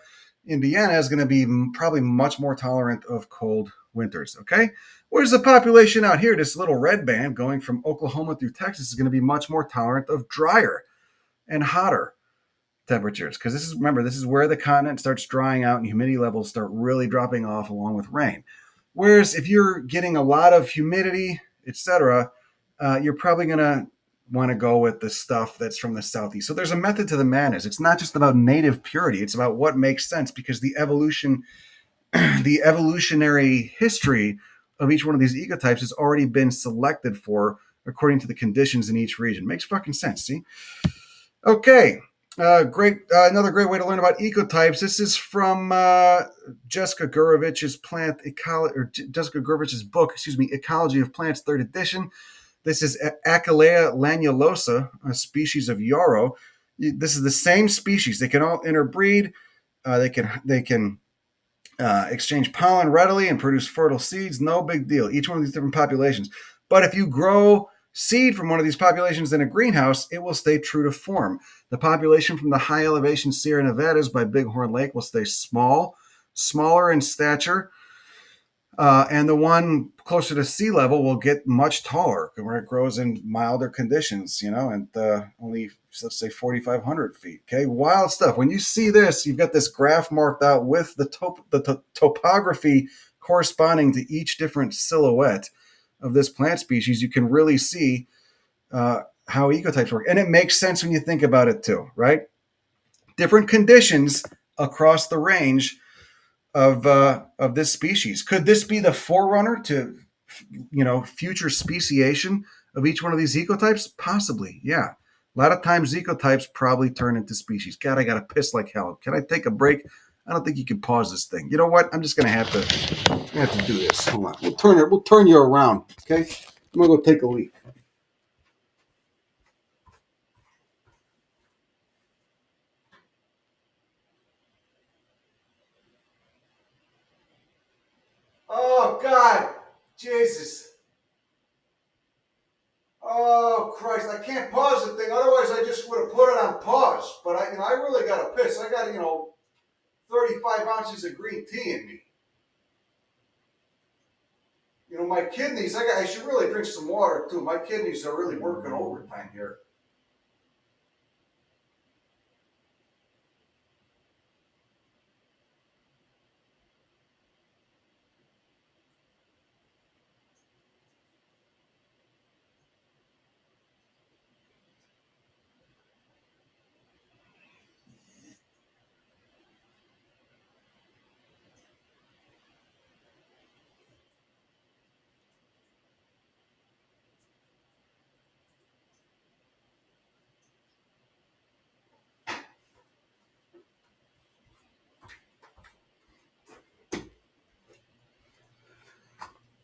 Indiana is going to be probably much more tolerant of cold winters, okay? Where's the population out here? This little red band going from Oklahoma through Texas is going to be much more tolerant of drier and hotter temperatures because this is where the continent starts drying out and humidity levels start really dropping off along with rain. Whereas if you're getting a lot of humidity, etc., you're probably going to want to go with the stuff that's from the southeast. So there's a method to the madness. It's not just about native purity. It's about what makes sense, because the the evolutionary history of each one of these ecotypes has already been selected for according to the conditions in each region. Makes fucking sense. See? Okay. Great. Another great way to learn about ecotypes. This is from Jessica Gurevitch's plant ecology, or Jessica Gurevitch's book, Ecology of Plants, third edition. This is Achillea lanulosa, a species of yarrow. This is the same species. They can all interbreed. They can exchange pollen readily and produce fertile seeds. No big deal. Each one of these different populations. But if you grow seed from one of these populations in a greenhouse, it will stay true to form. The population from the high elevation Sierra Nevadas by Bighorn Lake will stay smaller in stature. And the one closer to sea level will get much taller where it grows in milder conditions, and only, let's say, 4,500 feet. Okay, wild stuff. When you see this, you've got this graph marked out with the topography corresponding to each different silhouette of this plant species. You can really see how ecotypes work. And it makes sense when you think about it too, right? Different conditions across the range of this species. Could this be the forerunner to, future speciation of each one of these ecotypes? Possibly, yeah. A lot of times ecotypes probably turn into species. God, I got to piss like hell. Can I take a break? I don't think you can pause this thing. You know what? I'm just gonna have to do this. Hold on. We'll turn you around. Okay. I'm gonna go take a leak. Oh God, Jesus. Oh Christ, I can't pause the thing. Otherwise, I just would have put it on pause. But I really got to piss. I got 35 ounces of green tea in me. My kidneys. I should really drink some water too. My kidneys are really working overtime here.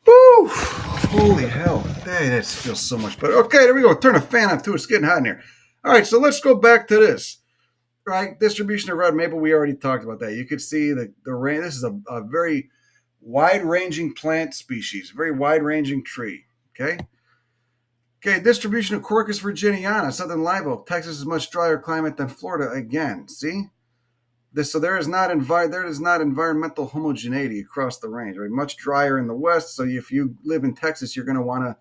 Woo! Holy hell. Hey, that feels so much better. Okay, there we go. Turn the fan on too. It's getting hot in here. All right, so let's go back to this. Right, distribution of red maple. We already talked about that. You could see the range. This is a very wide-ranging plant species, very wide-ranging tree. Okay. Okay, distribution of Quercus virginiana, southern live oak. Texas is much drier climate than Florida. Again, see this. So there is not environmental homogeneity across the range. Right, much drier in the west. So if you live in Texas, you're going to want to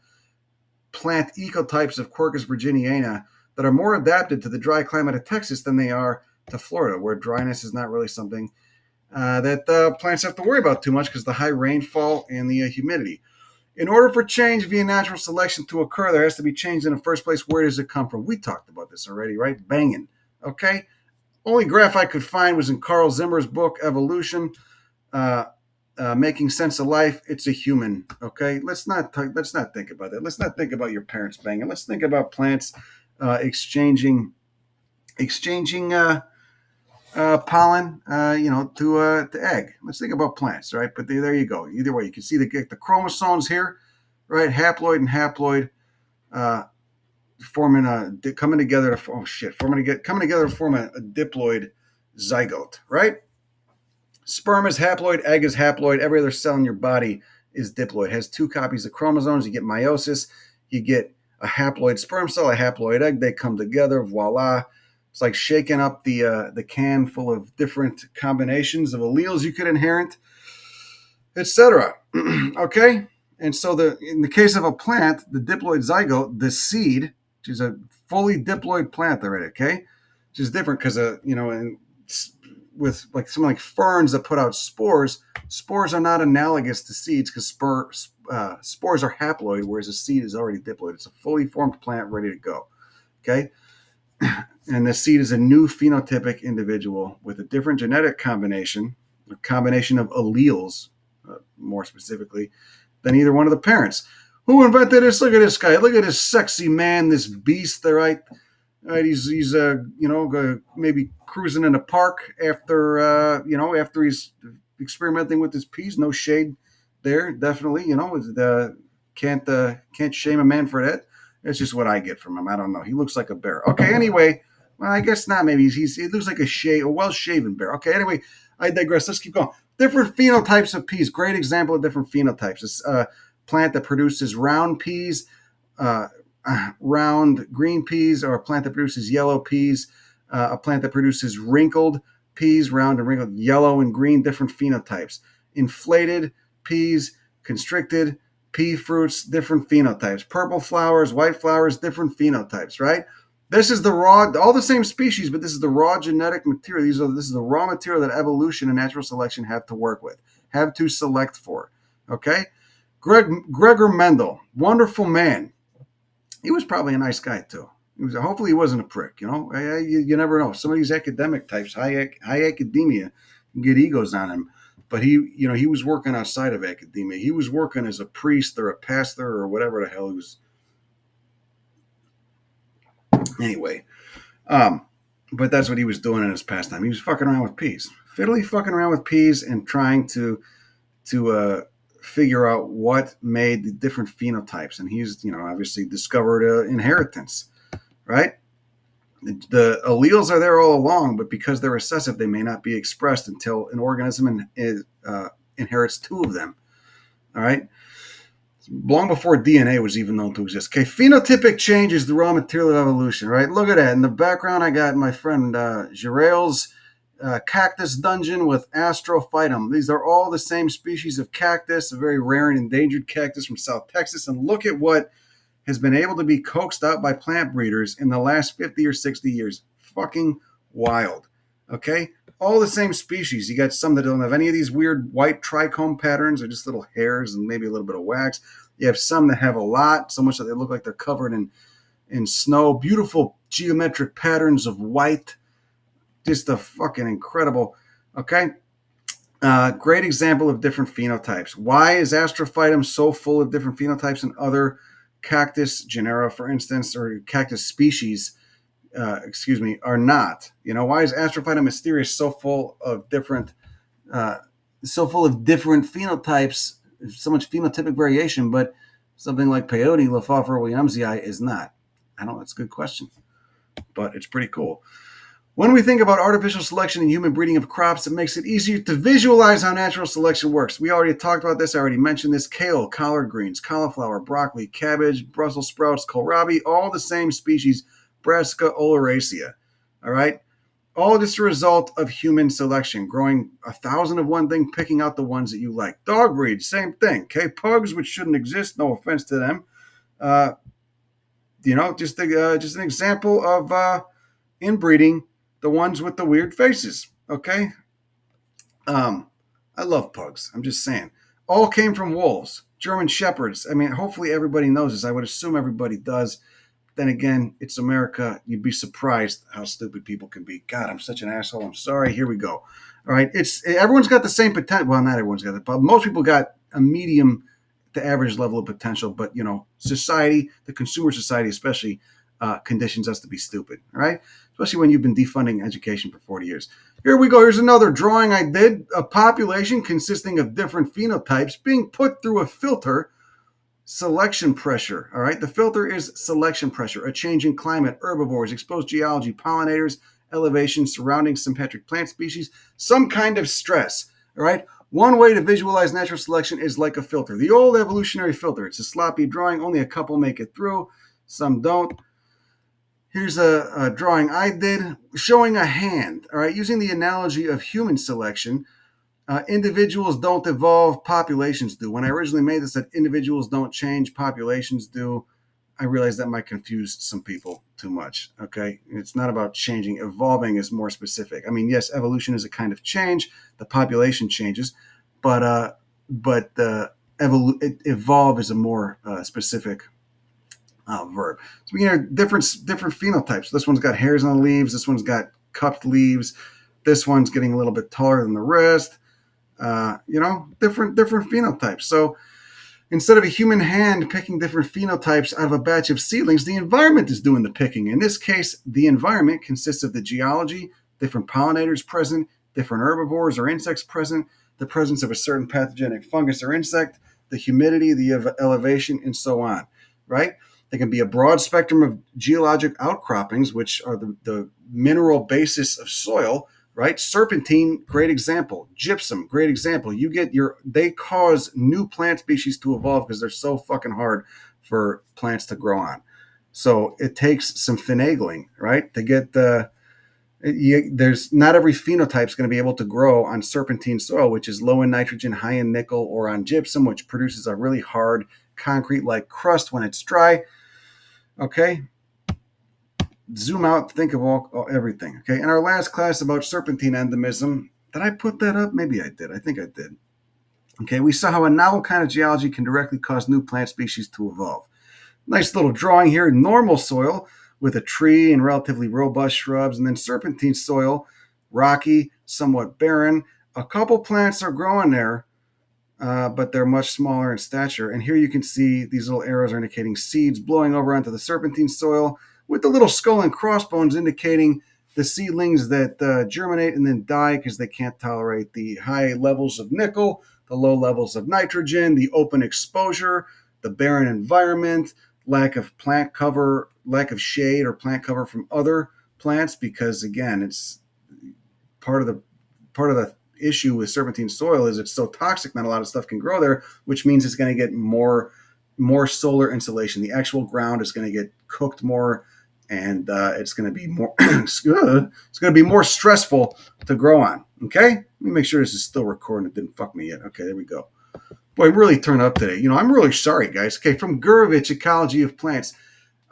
plant ecotypes of Quercus virginiana that are more adapted to the dry climate of Texas than they are to Florida, where dryness is not really something that plants have to worry about too much because of the high rainfall and the humidity. In order for change via natural selection to occur, there has to be change in the first place. Where does it come from? We talked about this already, right? Banging. Okay. Only graph I could find was in Carl Zimmer's book, Evolution, Making Sense of Life. It's a human. Okay. Let's not think about that. Let's not think about your parents banging. Let's think about plants exchanging pollen, to egg. Let's think about plants, right? But there you go. Either way, you can see the chromosomes here, right? Haploid and haploid coming together to form a diploid zygote, right? Sperm is haploid, egg is haploid. Every other cell in your body is diploid. It has two copies of chromosomes. You get meiosis. You get a haploid sperm cell, a haploid egg. They come together. Voila. It's like shaking up the can full of different combinations of alleles you could inherit, etc. Okay? And so in the case of a plant, the diploid zygote, the seed, which is a fully diploid plant already, okay? Which is different because, with like something like ferns that put out spores are not analogous to seeds because spores are haploid, whereas a seed is already diploid. It's a fully formed plant ready to go. Okay. And the seed is a new phenotypic individual with a different genetic combination, a combination of alleles, more specifically, than either one of the parents. Who invented this? Look at this guy. Look at this sexy man, this beast. All right. All right, he's maybe cruising in the park after after he's experimenting with his peas. No shade there, definitely. Can't shame a man for that. That's just what I get from him. I don't know. He looks like a bear. Okay, anyway, well, I guess not. Maybe he looks like a well-shaven bear. Okay, anyway, I digress. Let's keep going. Different phenotypes of peas. Great example of different phenotypes. It's a plant that produces round peas. Round green peas, or a plant that produces yellow peas, a plant that produces wrinkled peas, round and wrinkled, yellow and green, different phenotypes. Inflated peas, constricted pea fruits, different phenotypes. Purple flowers, white flowers, different phenotypes, right? This is the raw, all the same species, but this is the raw genetic material. This is the raw material that evolution and natural selection have to work with, have to select for, okay? Gregor Mendel, wonderful man. He was probably a nice guy too. Hopefully he wasn't a prick. You never know. Some of these academic types, high academia, get egos on him. But he was working outside of academia. He was working as a priest or a pastor or whatever the hell he was. Anyway, but that's what he was doing in his pastime. He was fucking around with peas, fiddly fucking around with peas, and trying to figure out what made the different phenotypes. And he's, obviously discovered inheritance, right? The alleles are there all along, but because they're recessive, they may not be expressed until an organism inherits two of them. All right. Long before DNA was even known to exist. Okay, phenotypic change is the raw material of evolution, right? Look at that. In the background, I got my friend Jadrools, cactus dungeon with Astrophytum. These are all the same species of cactus, a very rare and endangered cactus from South Texas. And look at what has been able to be coaxed out by plant breeders in the last 50 or 60 years. Fucking wild. Okay? All the same species. You got some that don't have any of these weird white trichome patterns or just little hairs and maybe a little bit of wax. You have some that have a lot, so much that they look like they're covered in snow. Beautiful geometric patterns of white. Just a fucking incredible, okay? Great example of different phenotypes. Why is Astrophytum so full of different phenotypes than other cactus genera, for instance, or cactus species, are not? Why is Astrophytum mysterious so full of different phenotypes, so much phenotypic variation, but something like peyote, Lophophora williamsii is not? I don't know, that's a good question, but it's pretty cool. When we think about artificial selection and human breeding of crops, it makes it easier to visualize how natural selection works. We already talked about this. I already mentioned this. Kale, collard greens, cauliflower, broccoli, cabbage, Brussels sprouts, kohlrabi, all the same species, Brassica oleracea. All right? All just a result of human selection, growing 1,000 of one thing, picking out the ones that you like. Dog breeds, same thing. Okay? Pugs, which shouldn't exist, no offense to them. Just an example of inbreeding the ones with the weird faces, okay? I love pugs. I'm just saying. All came from wolves, German shepherds. I mean, hopefully everybody knows this. I would assume everybody does. Then again, it's America. You'd be surprised how stupid people can be. God, I'm such an asshole. I'm sorry. Here we go. All right. Everyone's got the same potential. Well, not everyone's got it, but most people got a medium to average level of potential. But, society, the consumer society especially, conditions us to be stupid. All right. Especially when you've been defunding education for 40 years. Here we go. Here's another drawing I did. A population consisting of different phenotypes being put through a filter, selection pressure. All right. The filter is selection pressure, a change in climate, herbivores, exposed geology, pollinators, elevation, surrounding sympatric plant species, some kind of stress. All right. One way to visualize natural selection is like a filter. The old evolutionary filter. It's a sloppy drawing. Only a couple make it through. Some don't. Here's a drawing I did showing a hand, all right, using the analogy of human selection. Individuals don't evolve, populations do. When I originally made this, that individuals don't change, populations do, I realized that might confuse some people too much, okay? It's not about changing. Evolving is more specific. I mean, yes, evolution is a kind of change. The population changes, but evolve is a more specific verb. So we have different phenotypes. This one's got hairs on the leaves. This one's got cupped leaves. This one's getting a little bit taller than the rest. Different phenotypes. So instead of a human hand picking different phenotypes out of a batch of seedlings, the environment is doing the picking. In this case, the environment consists of the geology, different pollinators present, different herbivores or insects present, the presence of a certain pathogenic fungus or insect, the humidity, the elevation, and so on, right? There can be a broad spectrum of geologic outcroppings, which are the mineral basis of soil, right? Serpentine, great example. Gypsum, great example. They cause new plant species to evolve because they're so fucking hard for plants to grow on. So it takes some finagling, right? To get there's not every phenotype is going to be able to grow on serpentine soil, which is low in nitrogen, high in nickel, or on gypsum, which produces a really hard concrete-like crust when it's dry. Okay, zoom out, think of everything. Okay, in our last class about serpentine endemism, did I put that up? Maybe I did. I think I did. Okay, we saw how a novel kind of geology can directly cause new plant species to evolve. Nice little drawing here. Normal soil with a tree and relatively robust shrubs, and then serpentine soil, rocky, somewhat barren. A couple plants are growing there, but they're much smaller in stature. And here you can see these little arrows are indicating seeds blowing over onto the serpentine soil, with the little skull and crossbones indicating the seedlings that germinate and then die because they can't tolerate the high levels of nickel, the low levels of nitrogen, the open exposure, the barren environment, lack of plant cover, lack of shade or plant cover from other plants, because again, it's part of the issue with serpentine soil is it's so toxic, not a lot of stuff can grow there, which means it's going to get more solar insolation. The actual ground is going to get cooked more, and it's going to be more it's going to be more stressful to grow on. Okay, let me make sure this is still recording. It didn't fuck me yet. Okay, there we go. Boy, I'm really turned up today. I'm really sorry, guys. Okay, from Gurevitch, Ecology of Plants.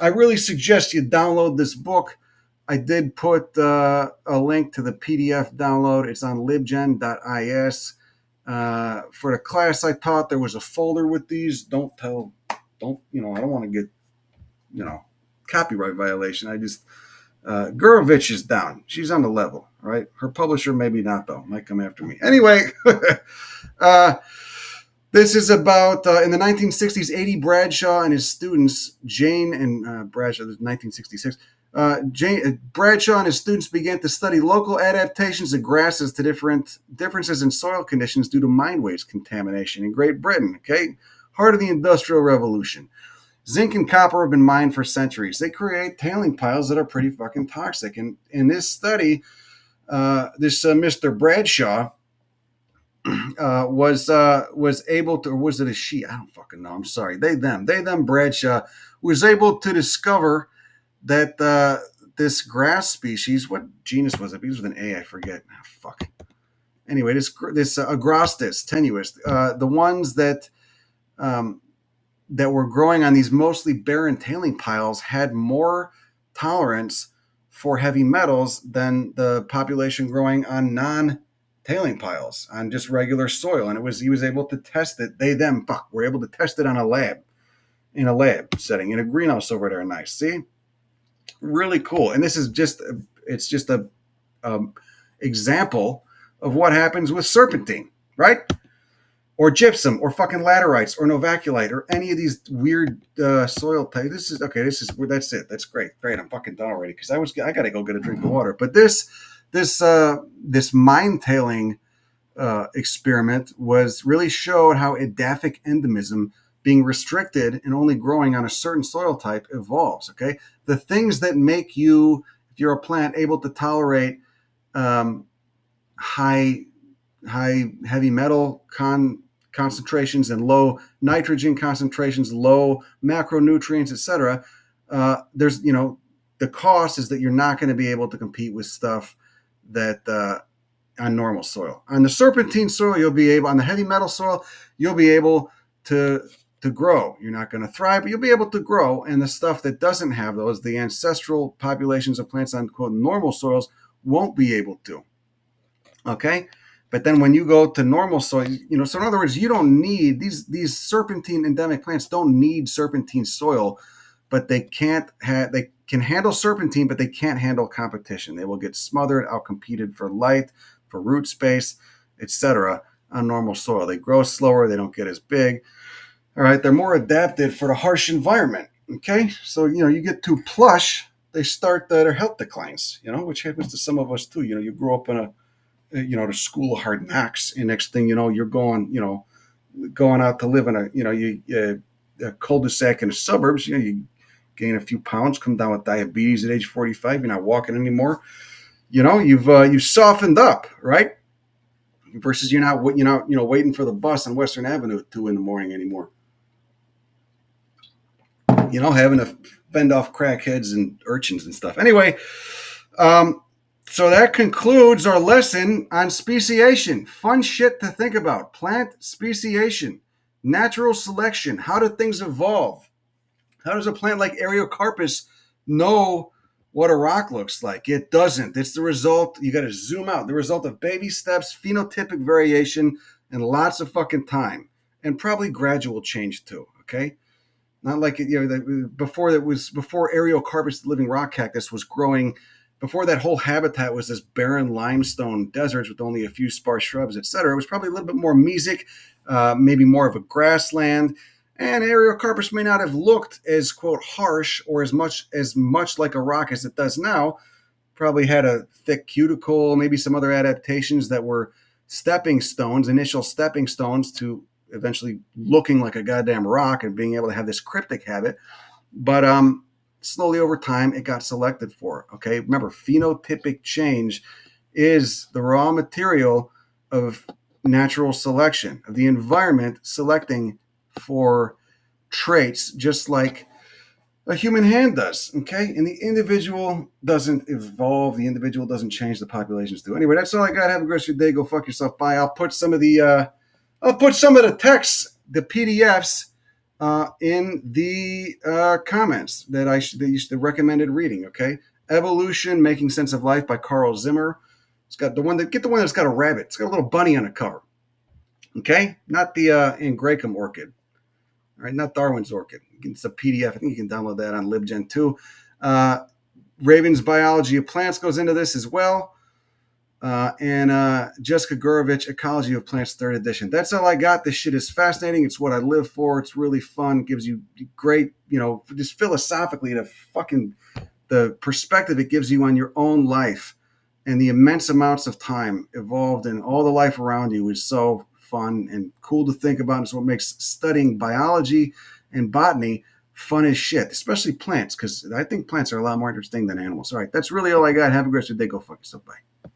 I really suggest you download this book. I did put a link to the PDF download. It's on libgen.is. For the class I taught, there was a folder with these. I don't want to get, copyright violation. I just, Gurevitch is down. She's on the level, right? Her publisher, maybe not, though. Might come after me. Anyway, this is about, in the 1960s, A.D. Bradshaw and his students, Jane and Bradshaw, 1966, Bradshaw and his students began to study local adaptations of grasses to differences in soil conditions due to mine waste contamination in Great Britain, okay? Heart of the Industrial Revolution. Zinc and copper have been mined for centuries. They create tailing piles that are pretty fucking toxic. And in this study, this Mr. Bradshaw was able to, or was it a she? I don't fucking know. I'm sorry. They, them. Bradshaw was able to discover that this grass species, what genus was it? It was with an A, I forget. Oh, fuck. Anyway, this Agrostis tenuis, the ones that were growing on these mostly barren tailing piles had more tolerance for heavy metals than the population growing on non-tailing piles, on just regular soil. And he was able to test it. Were able to test it in a lab setting, in a greenhouse over there. Nice. See? Really cool. And this is just a example of what happens with serpentine, right? Or gypsum, or fucking laterites, or novaculite, or any of these weird soil types. That's it. That's great. I'm fucking done already because I got to go get a drink of water. But this mine tailing experiment really showed how edaphic endemism, being restricted and only growing on a certain soil type, evolves. Okay, the things that make you, if you're a plant, able to tolerate high heavy metal concentrations and low nitrogen concentrations, low macronutrients, etc. There's the cost is that you're not going to be able to compete with stuff that on normal soil. On the serpentine soil, you'll be able. On the heavy metal soil, you'll be able to grow. You're not going to thrive, but you'll be able to grow. And the stuff that doesn't have those, the ancestral populations of plants on quote normal soils, won't be able to. Okay. But then when you go to normal soil, so in other words, you don't need these serpentine endemic plants don't need serpentine soil but they can't they can handle serpentine, but they can't handle competition. They will get smothered, outcompeted for light, for root space, etc. on normal soil. They grow slower, they don't get as big. All right, they're more adapted for the harsh environment. Okay, so you get too plush, they start their health declines. Which happens to some of us too. You grow up in the school of hard knocks, and next thing you know, you're going out to live in a cul-de-sac in the suburbs. You gain a few pounds, come down with diabetes at age 45. You're not walking anymore. You've softened up, right? Versus you're not waiting for the bus on Western Avenue at 2 a.m. anymore. Having to fend off crackheads and urchins and stuff. Anyway, so that concludes our lesson on speciation. Fun shit to think about. Plant speciation, natural selection. How do things evolve? How does a plant like Ariocarpus know what a rock looks like? It doesn't. It's the result. You got to zoom out. The result of baby steps, phenotypic variation, and lots of fucking time, and probably gradual change too. Okay. Not like before Ariocarpus, the living rock cactus, was growing. Before that whole habitat was this barren limestone deserts with only a few sparse shrubs, etc. It was probably a little bit more mesic, maybe more of a grassland. And Ariocarpus may not have looked as, quote, harsh or as much like a rock as it does now. Probably had a thick cuticle, maybe some other adaptations that were initial stepping stones to eventually looking like a goddamn rock and being able to have this cryptic habit. But slowly over time, it got selected for. Okay, remember, phenotypic change is the raw material of natural selection, of the environment selecting for traits, just like a human hand does. Okay, and the individual doesn't evolve, the individual doesn't change, the populations do. Anyway, that's all I got. Have a great day. Go fuck yourself. Bye. I'll put some of the texts, the PDFs, in the comments the recommended reading. Okay, Evolution: Making Sense of Life by Carl Zimmer. It's got the one that's got a rabbit. It's got a little bunny on the cover. Okay, not the Angraecum orchid. All right, not Darwin's orchid. It's a PDF. I think you can download that on LibGen too. Raven's Biology of Plants goes into this as well. And Jessica Gurevitch, Ecology of Plants, 3rd edition. That's all I got. This shit is fascinating. It's what I live for. It's really fun. It gives you great, just philosophically, the perspective it gives you on your own life and the immense amounts of time involved in all the life around you is so fun and cool to think about. It's what makes studying biology and botany fun as shit, especially plants, because I think plants are a lot more interesting than animals. All right, that's really all I got. Have a great day. Go fuck yourself. Bye.